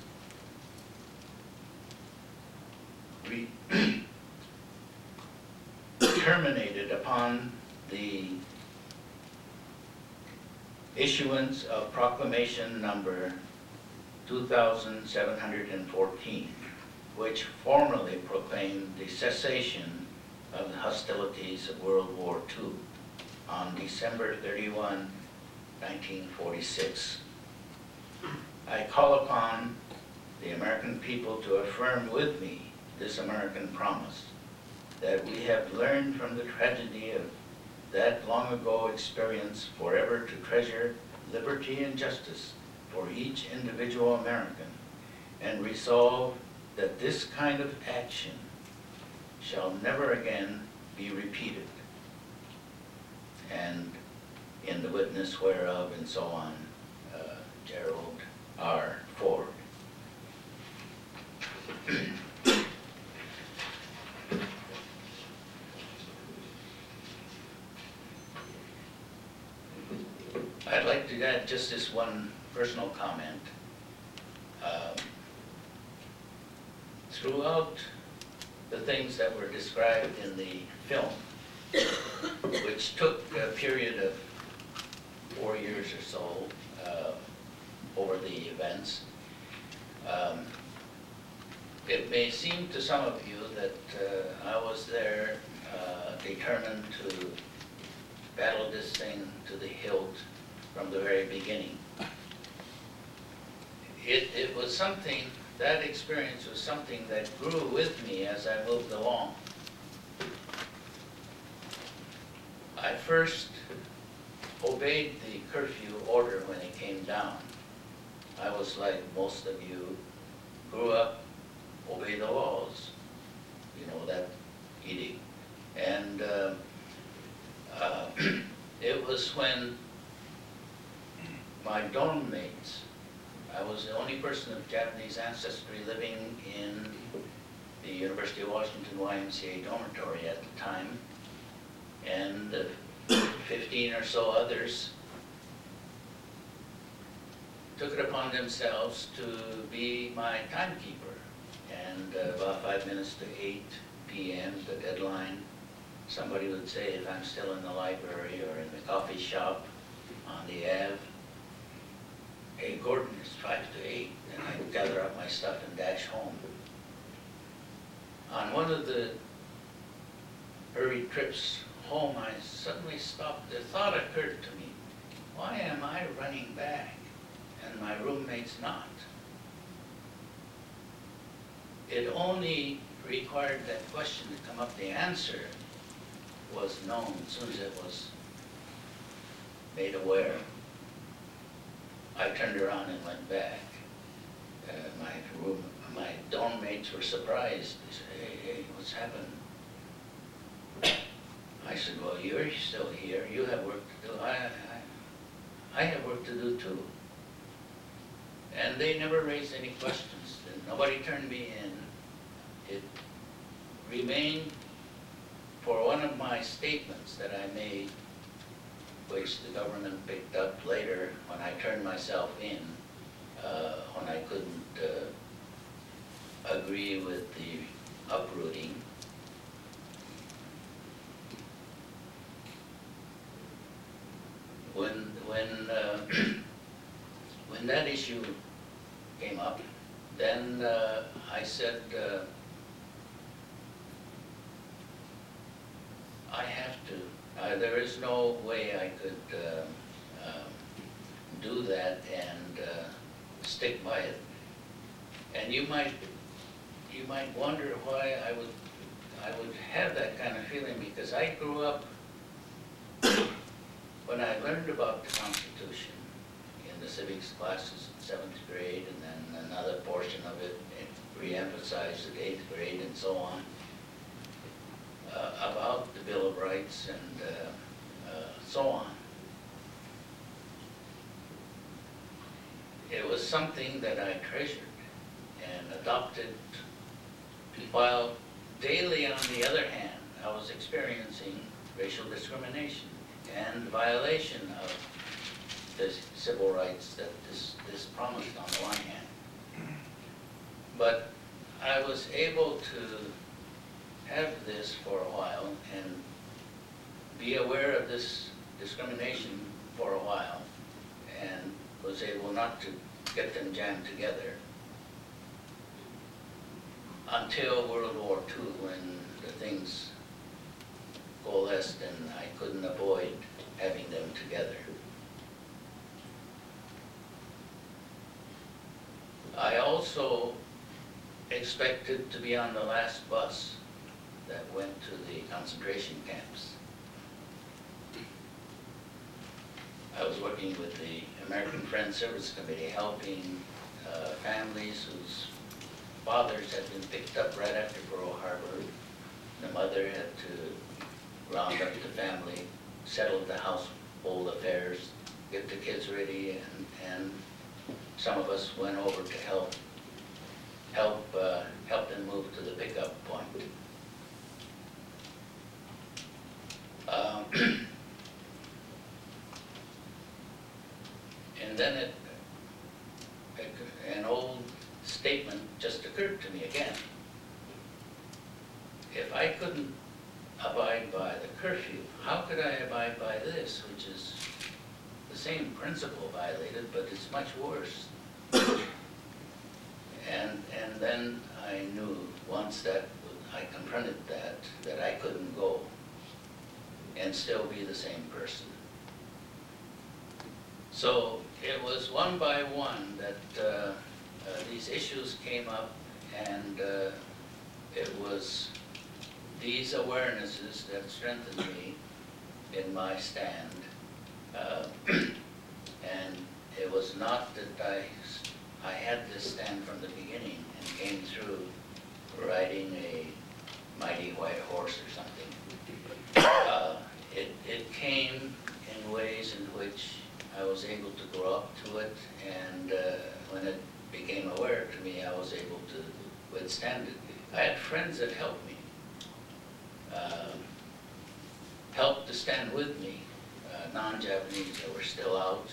terminated upon the issuance of Proclamation number 2714, which formally proclaimed the cessation of the hostilities of World War II on December 31, 1946. I call upon the American people to affirm with me this American promise, that we have learned from the tragedy of that long ago experience forever to treasure liberty and justice for each individual American, and resolve that this kind of action shall never again be repeated. And in the witness whereof, and so on, Gerald R. Ford." I'd like to add just this one personal comment. Throughout the things that were described in the film, which took a period of 4 years or so over the events, it may seem to some of you that I was there determined to battle this thing to the hilt from the very beginning. It was something, that experience was something that grew with me as I moved along. I first obeyed the curfew order when it came down. I was like most of you, grew up, obey the laws, you know, that edict. And it was when my dorm mates, I was the only person of Japanese ancestry living in the University of Washington YMCA dormitory at the time, and 15 or so others took it upon themselves to be my timekeeper. And about 5 minutes to 8 p.m., the deadline, somebody would say if I'm still in the library or in the coffee shop on the Ave, "Hey, Gordon, it's 5 to 8, and I'd gather up my stuff and dash home. On one of the hurried trips home, I suddenly stopped. The thought occurred to me, why am I running back and my roommate's not? It only required that question to come up. The answer was known as soon as it was made aware. I turned around and went back. my dorm mates were surprised. They said, hey, what's happened? I said, well, you're still here. You have work to do. I have work to do too. And they never raised any questions. And nobody turned me in. It remained for one of my statements that I made, which the government picked up later when I turned myself in, when I couldn't agree with the uprooting. When that issue came up, then I said, I have to. There is no way I could do that and stick by it. And you might wonder why I would have that kind of feeling, because I grew up, when I learned about the Constitution in the civics classes in 7th grade, and then another portion of it re-emphasized at 8th grade and so on, about the Bill of Rights and so on. It was something that I treasured and adopted, while daily, on the other hand, I was experiencing racial discrimination and violation of the civil rights that this promised on the one hand. But I was able to have this for a while and be aware of this discrimination for a while, and was able not to get them jammed together until World War II, when the things coalesced and I couldn't avoid having them together. I also expected to be on the last bus that went to the concentration camps. I was working with the American Friends Service Committee, helping families whose fathers had been picked up right after Pearl Harbor. The mother had to round up the family, settle the household affairs, get the kids ready, and some of us went over to help them move to the pickup point. And then an old statement just occurred to me again. If I couldn't abide by the curfew, how could I abide by this, which is the same principle violated, but it's much worse? And then I knew, once that I confronted that I couldn't go and still be the same person. So it was one by one that these issues came up, and it was these awarenesses that strengthened me in my stand. And it was not that I had this stand from the beginning and came through riding a mighty white horse or something. It came in ways in which I was able to grow up to it, and when it became aware to me, I was able to withstand it. I had friends that helped me, helped to stand with me, non-Japanese that were still out.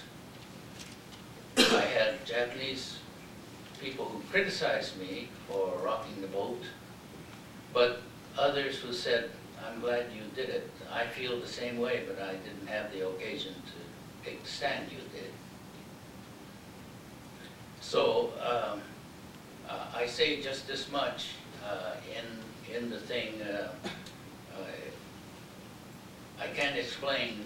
I had Japanese people who criticized me for rocking the boat, but others who said, I'm glad you did it. I feel the same way, but I didn't have the occasion to take the stand you did. So I say just this much in the thing. I can't explain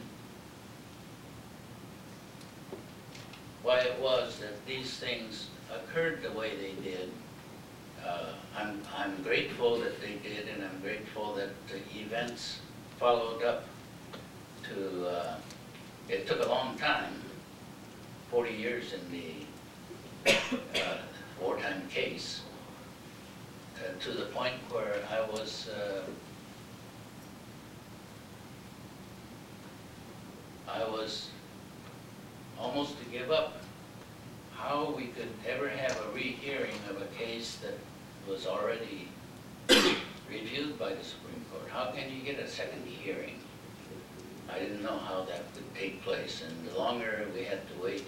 why it was that these things occurred the way they did. I'm grateful that they did, and I'm grateful that the events followed up to, it took a long time, 40 years in the wartime case, to the point where I was almost to give up how we could ever have a rehearing of a case that was already reviewed by the Supreme Court. How can you get a second hearing? I didn't know how that would take place, and the longer we had to wait,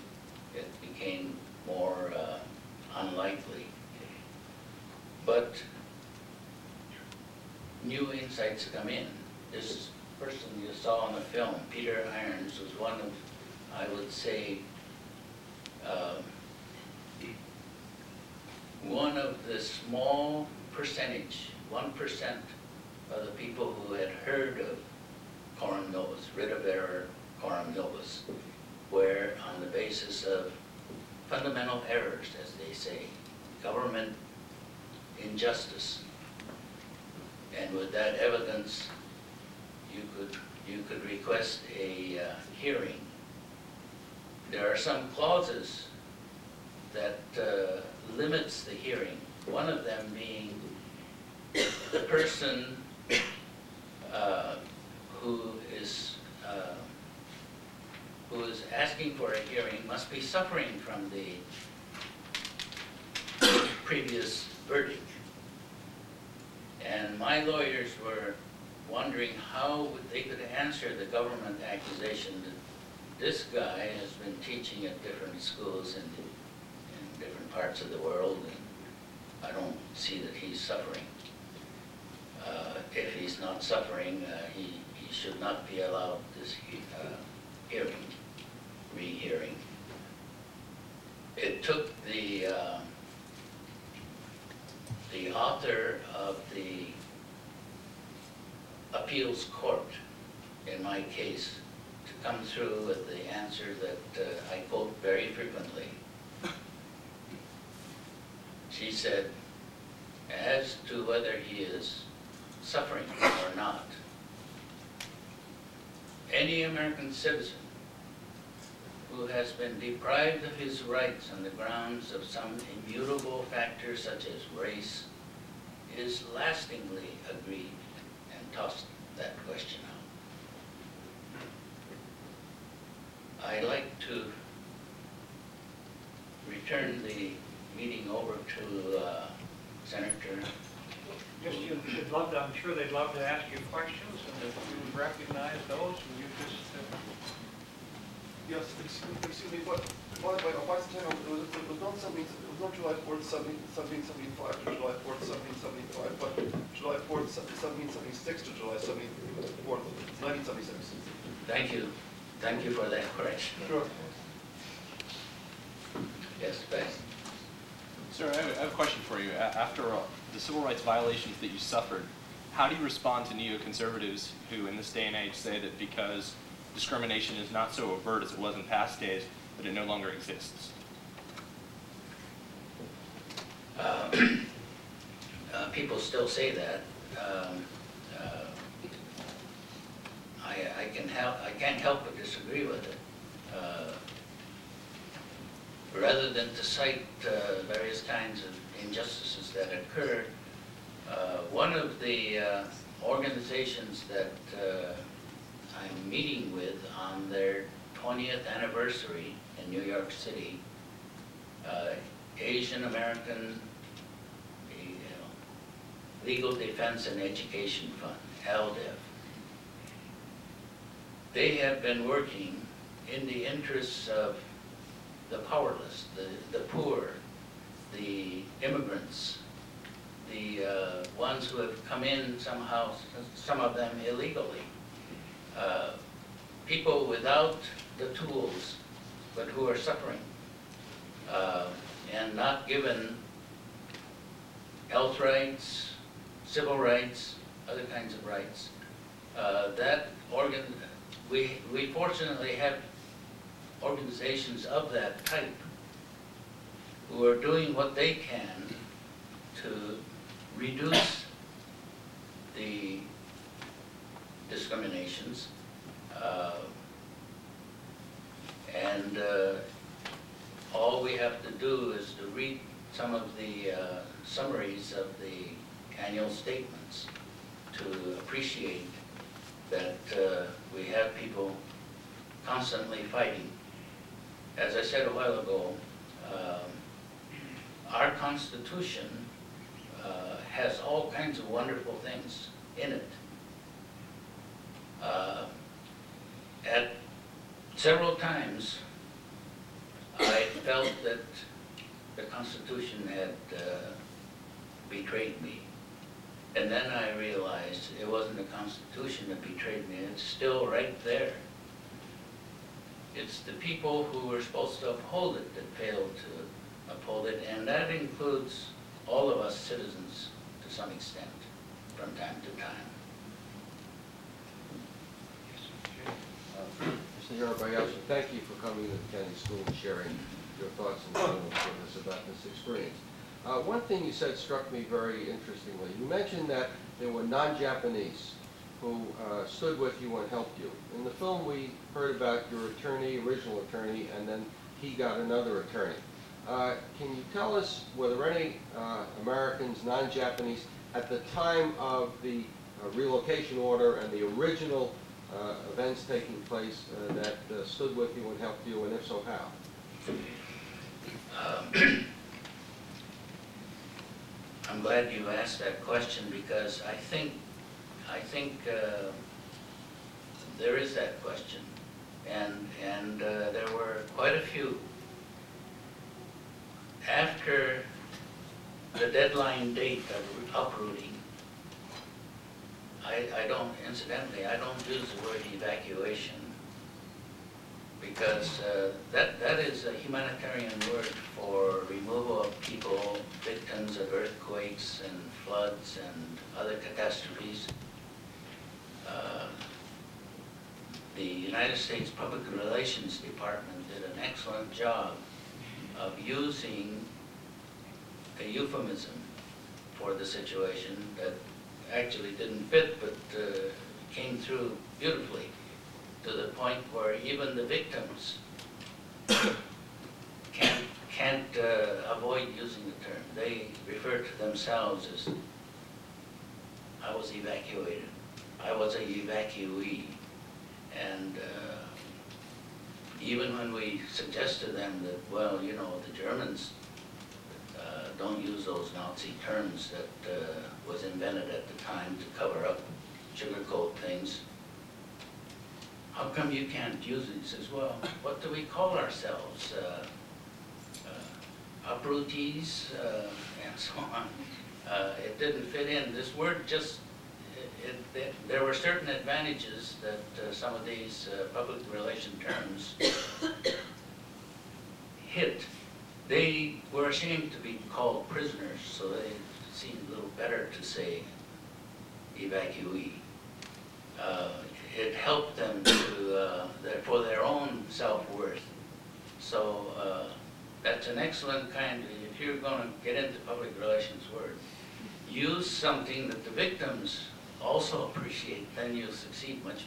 it became more unlikely. But new insights come in. This person you saw on the film, Peter Irons, was one of, I would say, one of the small percentage, 1% of the people who had heard of coram nobis, writ of error, coram nobis, where on the basis of fundamental errors, as they say, government injustice, and with that evidence, you could request a hearing. There are some clauses that limits the hearing. One of them being the person who is asking for a hearing must be suffering from the previous verdict. And my lawyers were wondering how they could answer the government accusation that this guy has been teaching at different schools in different parts of the world, and I don't see that he's suffering. If he's not suffering, he should not be allowed this hearing, rehearing. It took the author of the appeals court in my case to come through with the answer that I quote very frequently. She said, as to whether he is suffering or not, any American citizen who has been deprived of his rights on the grounds of some immutable factor such as race is lastingly aggrieved, and tossed that question out. I'd like to return the meeting over to Senator. Yes, you'd love to, I'm sure they'd love to ask you questions, and if you would recognize those, and you just... Yes, excuse me, but what's the time? It was not July 4th, 1775 to July 4th, 1775, but July 4th, 1776 to July 4th, 1976. Thank you. Thank you for that correction. Sure. Yes, thanks. Sir, I have a question for you. After the civil rights violations that you suffered, how do you respond to neoconservatives who in this day and age say that because discrimination is not so overt as it was in past days, that it no longer exists? People still say that. I can't help but disagree with it. Rather than to cite various kinds of injustices that occurred, one of the organizations that I'm meeting with on their 20th anniversary in New York City, Asian American Legal Defense and Education Fund, ALDEF. They have been working in the interests of the powerless, the poor, the immigrants, the ones who have come in somehow, some of them illegally. People without the tools, but who are suffering, and not given health rights, civil rights, other kinds of rights. We fortunately have organizations of that type who are doing what they can to reduce the discriminations, and all we have to do is to read some of the summaries of the annual statements to appreciate that we have people constantly fighting. As I said a while ago, our Constitution has all kinds of wonderful things in it. At several times, I felt that the Constitution had betrayed me. And then I realized it wasn't the Constitution that betrayed me, it's still right there. It's the people who were supposed to uphold it that failed to uphold it, and that includes all of us citizens to some extent, from time to time. Mr. Hirabayashi, thank you for coming to the Kennedy School and sharing your thoughts and feelings with us about this experience. One thing you said struck me very interestingly. You mentioned that there were non-Japanese who stood with you and helped you. In the film, we heard about your attorney, original attorney, and then he got another attorney. Can you tell us, were there any Americans, non-Japanese, at the time of the relocation order and the original events taking place that stood with you and helped you, and if so, how? I'm glad you asked that question because I think there is that question, and there were quite a few. After the deadline date of uprooting, incidentally, I don't use the word evacuation because that is a humanitarian word for removal of people, victims of earthquakes and floods and other catastrophes. The United States Public Relations Department did an excellent job of using a euphemism for the situation that actually didn't fit, but came through beautifully, to the point where even the victims can't avoid using the term. They refer to themselves as, I was evacuated, I was a evacuee. And even when we suggest to them that, well, you know, the Germans don't use those Nazi terms that was invented at the time to cover up, sugarcoat things. How come you can't use it? He says, well, what do we call ourselves? Uprootees and so on. It didn't fit in. This word just, there were certain advantages that some of these public relation terms hit. They were ashamed to be called prisoners, so they seemed a little better to say evacuee. It helped them to, for their own self-worth. So that's an excellent kind, if you're going to get into public relations word, use something that the victims also appreciate, then you'll succeed much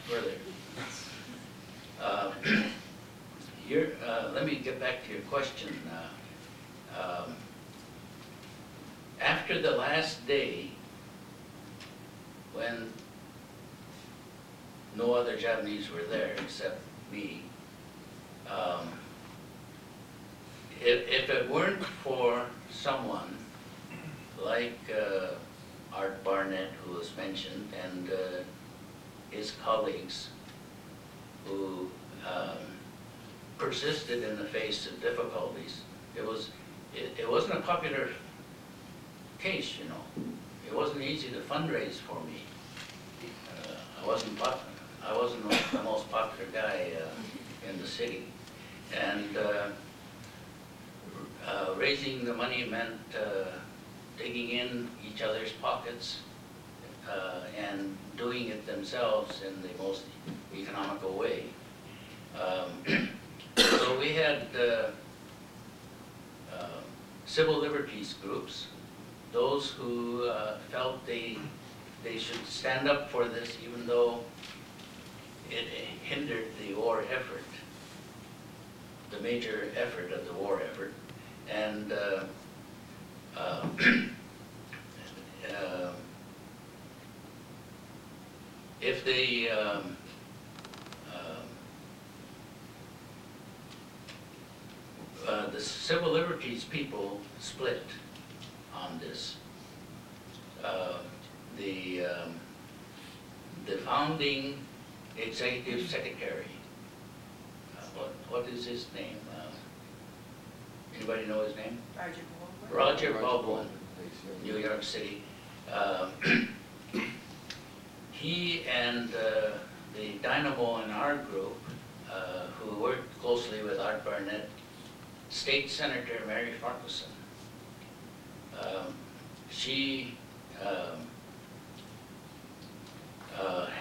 further. Let me get back to your question. After the last day, when no other Japanese were there except me, if it weren't for someone like Art Barnett, who was mentioned, and his colleagues who persisted in the face of difficulties, it wasn't a popular case, you know. It wasn't easy to fundraise for me. I wasn't the most popular guy in the city, and raising the money meant digging in each other's pockets and doing it themselves in the most economical way. So we had civil liberties groups, those who felt they should stand up for this even though it hindered the war effort, the major effort of the war effort. And if the civil liberties people split on this. The founding executive secretary, what is his name? Anybody know his name? Roger Baldwin, New York City. He and the dynamo in our group, who worked closely with Art Barnett, State Senator Mary Farquharson, she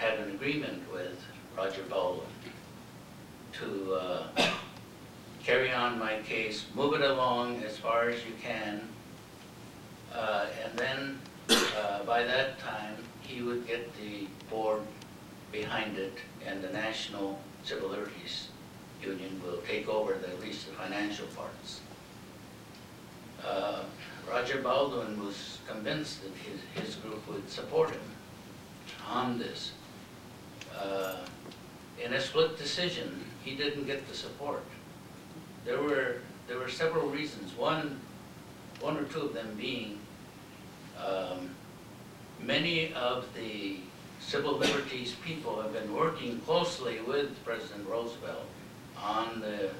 had an agreement with Roger Baldwin to carry on my case, move it along as far as you can, and then by that time he would get the board behind it, and the National Civil Liberties Union will take over at least the financial parts. Roger Baldwin was convinced that his group would support him on this. In a split decision, he didn't get the support. There were several reasons. One or two of them being many of the civil liberties people have been working closely with President Roosevelt on the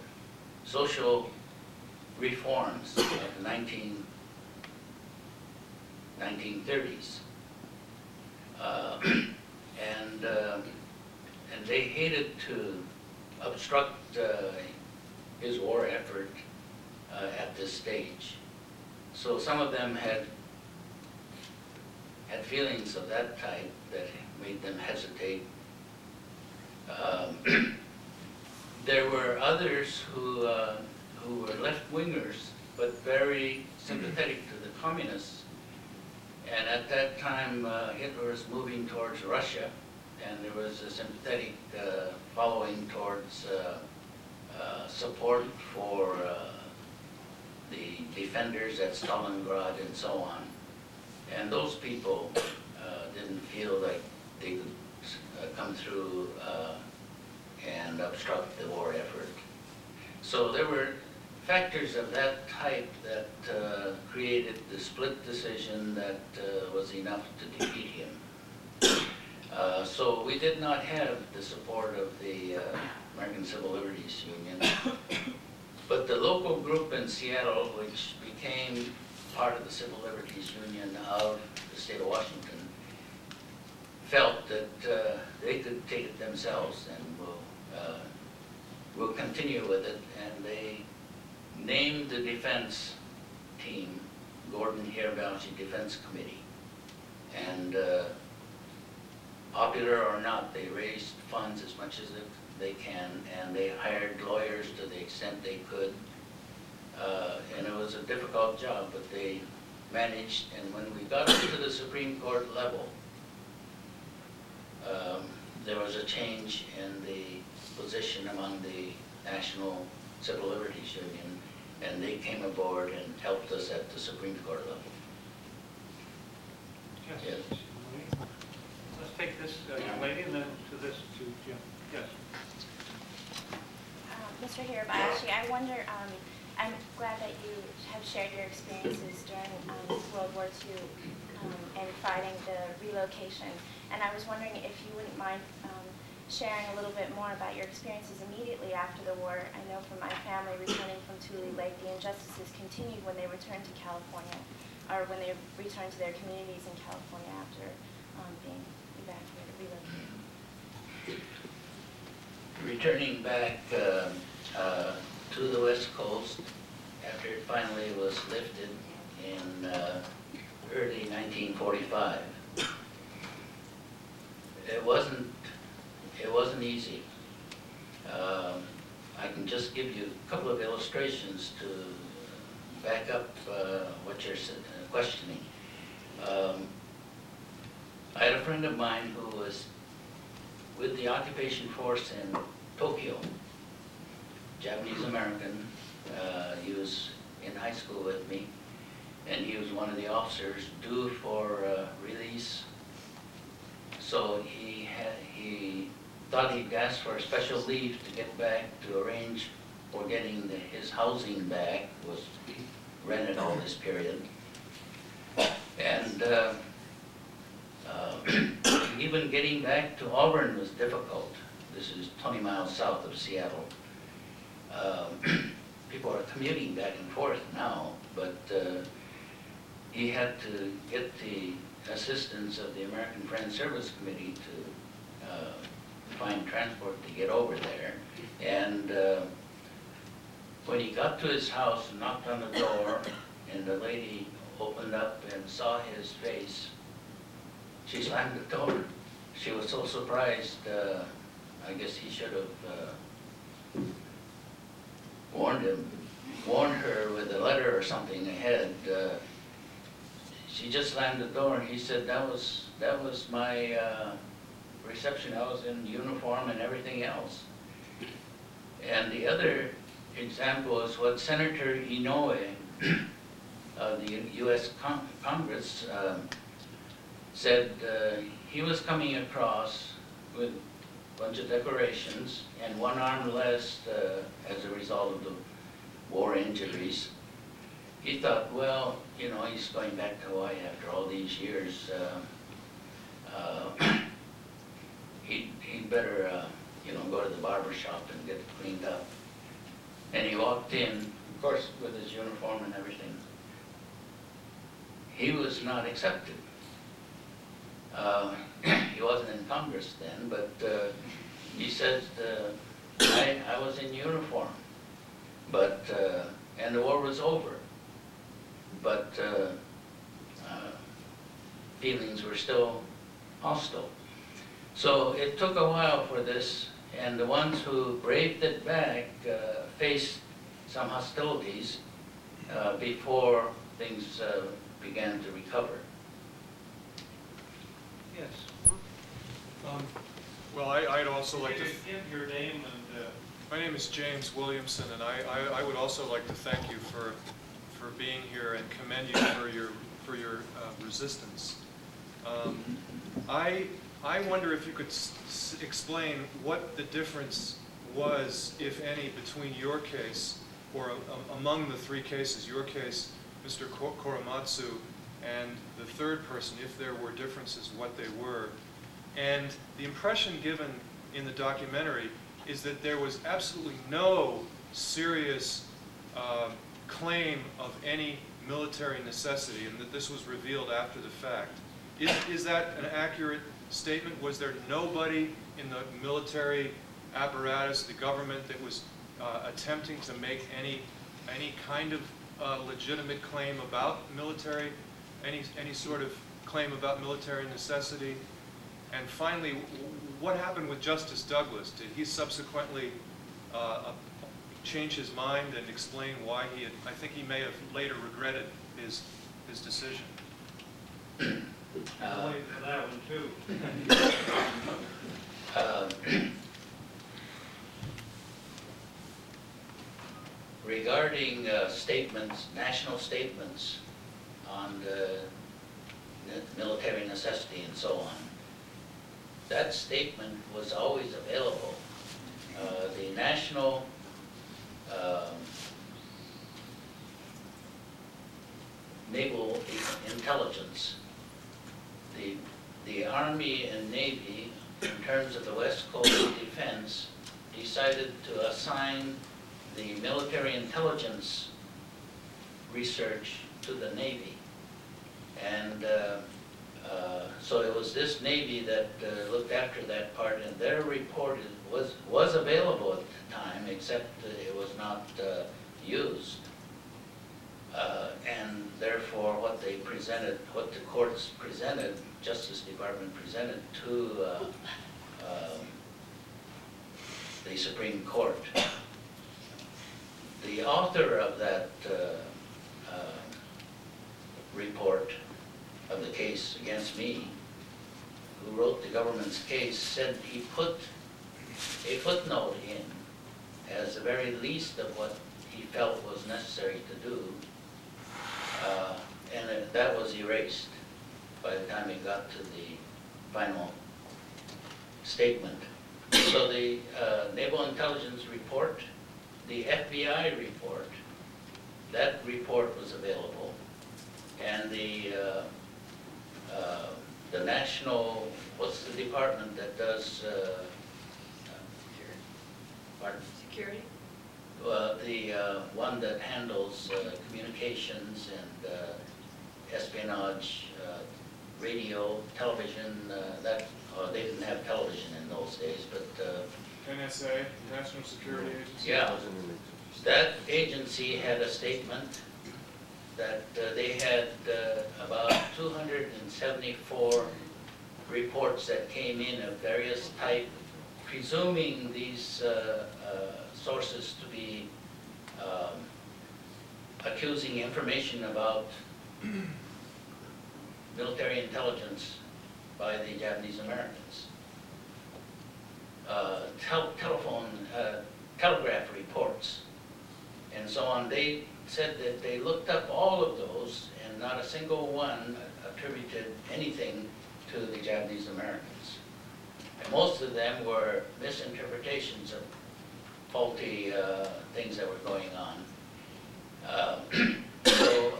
social reforms of the 1930s. And they hated to obstruct his war effort at this stage. So some of them had feelings of that type that made them hesitate. There were others who were left-wingers, but very sympathetic to the communists. And at that time, Hitler was moving towards Russia, and there was a sympathetic following towards support for the defenders at Stalingrad and so on. And those people didn't feel like they could come through and obstruct the war effort. So there were factors of that type that created the split decision that was enough to defeat him. So we did not have the support of the American Civil Liberties Union. But the local group in Seattle, which became part of the Civil Liberties Union of the state of Washington, felt that they could take it themselves and will continue with it. And they named the defense team Gordon Hirabayashi Defense Committee. And popular or not, they raised funds as much as they can, and they hired lawyers to the extent they could. And it was a difficult job, but they managed. And when we got up to the Supreme Court level, there was a change in the position among the National Civil Liberties Union, and they came aboard and helped us at the Supreme Court level. Yes. Yes. Let's take this young lady and then to this, to Jim. Yes. Mr. Hirabayashi, I wonder, I'm glad that you have shared your experiences during World War II and fighting the relocation. And I was wondering if you wouldn't mind sharing a little bit more about your experiences immediately after the war. I know from my family returning from Tule Lake, the injustices continued when they returned to California, or when they returned to their communities in California after being evacuated, relocated. Returning back to the West Coast after it finally was lifted in early 1945. It wasn't easy. I can just give you a couple of illustrations to back up what you're questioning. I had a friend of mine who was with the occupation force in Tokyo, Japanese American. He was in high was one of the officers due for release. So he thought he'd ask for a special leave to get back to arrange for getting his housing back, was rented all this period. And even getting back to Auburn was difficult. This is 20 miles south of Seattle. People are commuting back and forth now, but he had to get the assistance of the American Friends Service Committee to find transport to get over there. And when he got to his house and knocked on the door, and the lady opened up and saw his face, she slammed the door. She was so surprised, I guess he should have warned her with a letter or something ahead. She just slammed the door, and he said, that was my reception. I was in uniform and everything else. And the other example is what Senator Inoue of the U.S. Congress said. He was coming across with a bunch of decorations and one arm less as a result of the war injuries. He thought, well, you know, he's going back to Hawaii after all these years. He'd better, you know, go to the barber shop and get it cleaned up. And he walked in, of course, with his uniform and everything. He was not accepted. He wasn't in Congress then, but he said, I was in uniform, but and the war was over, but feelings were still hostile. So it took a while for this, and the ones who braved it back faced some hostilities before things began to recover. Yes. Well, I'd also like to... Give your name and... My name is James Williamson, and I would also like to thank you for being here and commend you for your resistance. I wonder if you could explain what the difference was, if any, between your case, or among the three cases, your case, Mr. Korematsu, and the third person, if there were differences, what they were. And the impression given in the documentary is that there was absolutely no serious claim of any military necessity, and that this was revealed after the fact. Is that an accurate statement? Was there nobody in the military apparatus, the government, that was attempting to make any kind of legitimate claim about military, any sort of claim about military necessity? And finally, what happened with Justice Douglas? Did he subsequently change his mind and explain why he had, I think he may have later regretted his decision? I'll wait for that one too. Regarding statements, national statements on the military necessity and so on, that statement was always available. The national naval intelligence, the Army and Navy, in terms of the West Coast defense, decided to assign the military intelligence research to the Navy. And so it was this Navy that looked after that part, and their report was available at the time, except it was not used. And therefore what they presented, what the courts presented, Justice Department presented to the Supreme Court. The author of that report of the case against me, who wrote the government's case, said he put a footnote in as the very least of what he felt was necessary to do. And that was erased by the time it got to the final statement. So the Naval Intelligence Report, the FBI report, that report was available, and the national, what's the department that does pardon? Security? The one that handles communications and espionage, radio, television, they didn't have television in those days, but NSA, National Security Agency. yeah, that agency had a statement that they had about 274 reports that came in of various type, presuming these sources to be accusing information about military intelligence by the Japanese Americans. Telegraph reports and so on. They said that they looked up all of those and not a single one attributed anything to the Japanese Americans. And most of them were misinterpretations of faulty things that were going on. So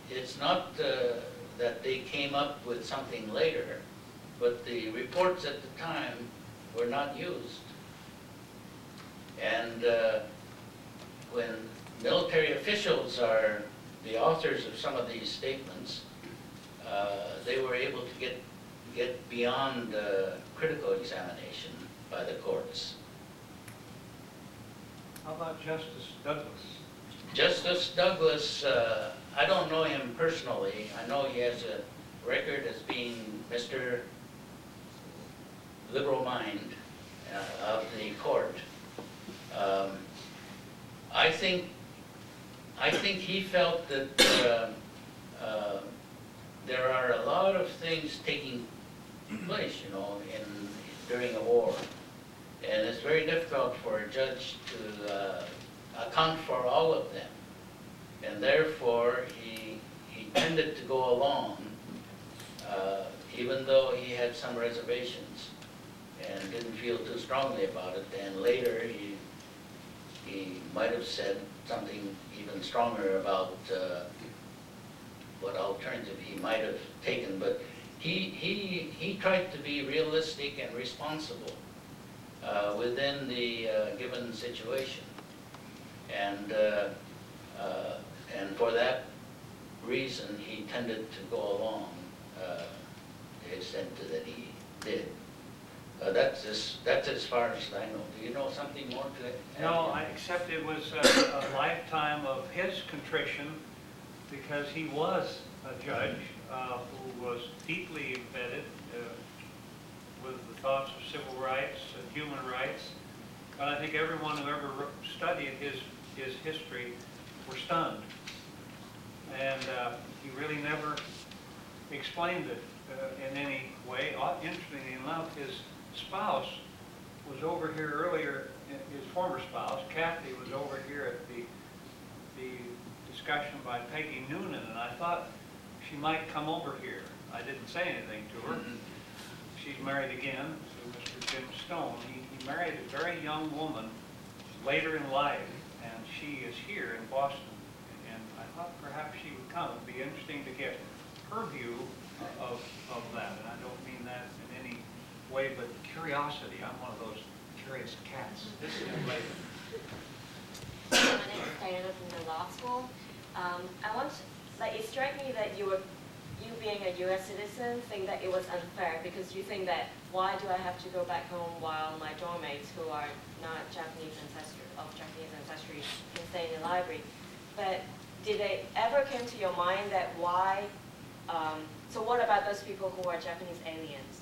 it's not that they came up with something later, but the reports at the time were not used. And when military officials are the authors of some of these statements, they were able to get beyond critical examination by the courts. How about Justice Douglas? Justice Douglas, I don't know him personally. I know he has a record as being Mr. Liberal Mind of the court. I think he felt that there are a lot of things taking place, you know, during a war, and it's very difficult for a judge to account for all of them, and therefore he tended to go along, even though he had some reservations and didn't feel too strongly about it. And later he might have said something even stronger about what alternative he might have taken, but he tried to be realistic and responsible within the given situation, and for that reason he tended to go along the extent that he did. That's as far as I know. Do you know something more to it? No, except it was a lifetime of his contrition, because he was a judge who was deeply embedded with the thoughts of civil rights and human rights. But I think everyone who ever studied his history were stunned. And he really never explained it in any way. Interestingly enough, his spouse was over here earlier, his former spouse, Kathy, was over here at the discussion by Peggy Noonan, and I thought she might come over here. I didn't say anything to her. She's married again to Mr. Jim Stone. He married a very young woman later in life, and she is here in Boston. And I thought perhaps she would come. It'd be interesting to get her view of that. And I don't mean that in any way, but curiosity. I'm one of those curious cats. This is later. My name is Diana from the law school. It struck me that you being a U.S. citizen think that it was unfair, because you think that why do I have to go back home while my dorm mates who are not Japanese ancestry can stay in the library? But did it ever came to your mind that why? So what about those people who are Japanese aliens?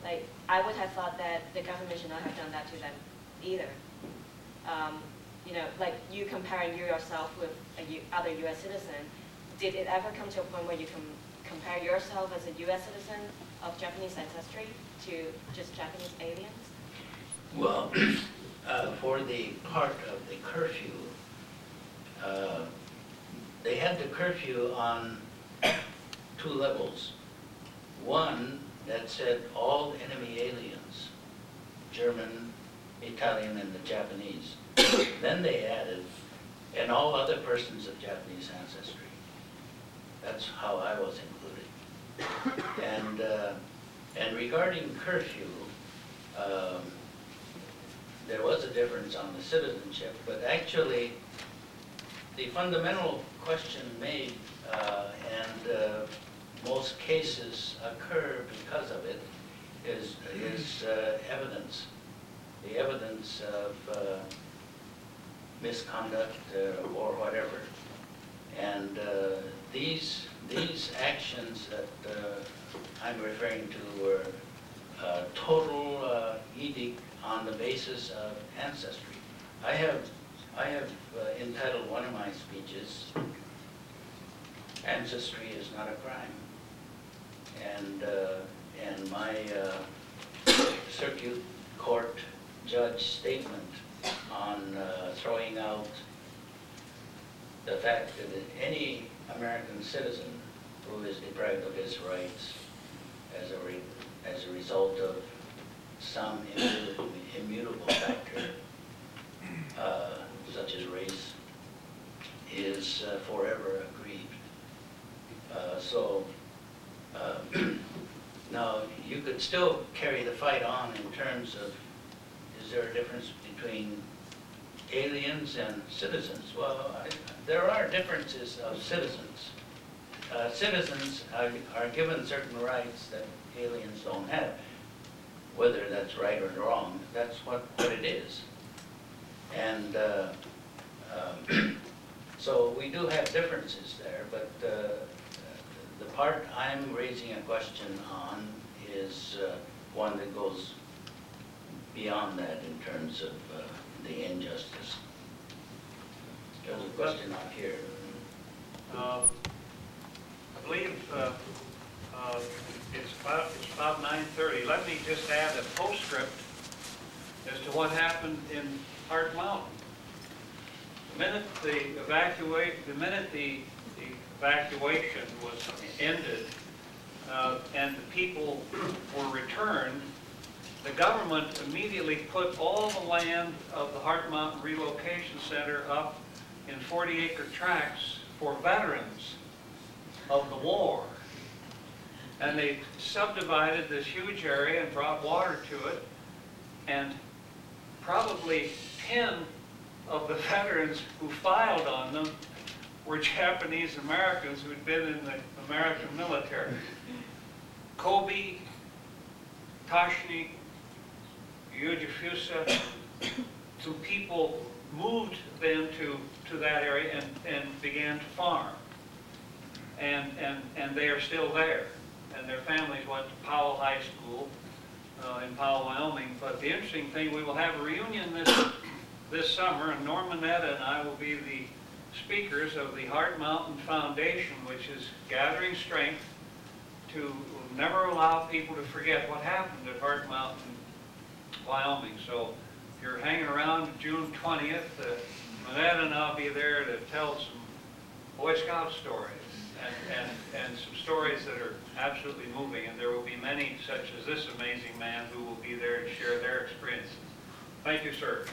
Like, I would have thought that the government should not have done that to them either. You know, like you comparing yourself with other U.S. citizen, did it ever come to a point where you can compare yourself as a U.S. citizen of Japanese ancestry to just Japanese aliens? Well, for the part of the curfew, they had the curfew on two levels. One that said all enemy aliens, German, Italian, and the Japanese. Then they added, and all other persons of Japanese ancestry. That's how I was included. And regarding curfew, there was a difference on the citizenship, but actually the fundamental question made, and most cases occur because of it, is evidence. The evidence of misconduct or whatever. And these actions that I'm referring to were total edict on the basis of ancestry. I have entitled one of my speeches, "Ancestry is not a crime," and my circuit court judge statement on throwing out the fact that any American citizen who is deprived of his rights as a result of some immutable factor, such as race, is forever aggrieved. Now, you could still carry the fight on in terms of, is there a difference between aliens and citizens? Well, there are differences of citizens. Citizens are given certain rights that aliens don't have. Whether that's right or wrong, that's what it is. And so we do have differences there, but the part I'm raising a question on is one that goes beyond that in terms of the injustice. There's a question up here. I believe it's about 9:30. Let me just add a postscript as to what happened in Hart Mountain. The minute the evacuation was ended and the people were returned, the government immediately put all the land of the Hart Mountain Relocation Center up in 40-acre tracts for veterans of the war. And they subdivided this huge area and brought water to it, and probably 10 of the veterans who filed on them were Japanese Americans who'd been in the American military. Kobe, Tashni, Yujifusa, two people moved then to that area and began to farm. And they are still there. And their families went to Powell High School in Powell, Wyoming. But the interesting thing, we will have a reunion this summer, and Normanetta and I will be the speakers of the Hart Mountain Foundation, which is gathering strength to never allow people to forget what happened at Hart Mountain, Wyoming. So if you're hanging around June 20th, Manetta and I'll be there to tell some Boy Scout stories and some stories that are absolutely moving. And there will be many, such as this amazing man, who will be there to share their experiences. Thank you, sir.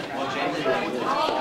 done.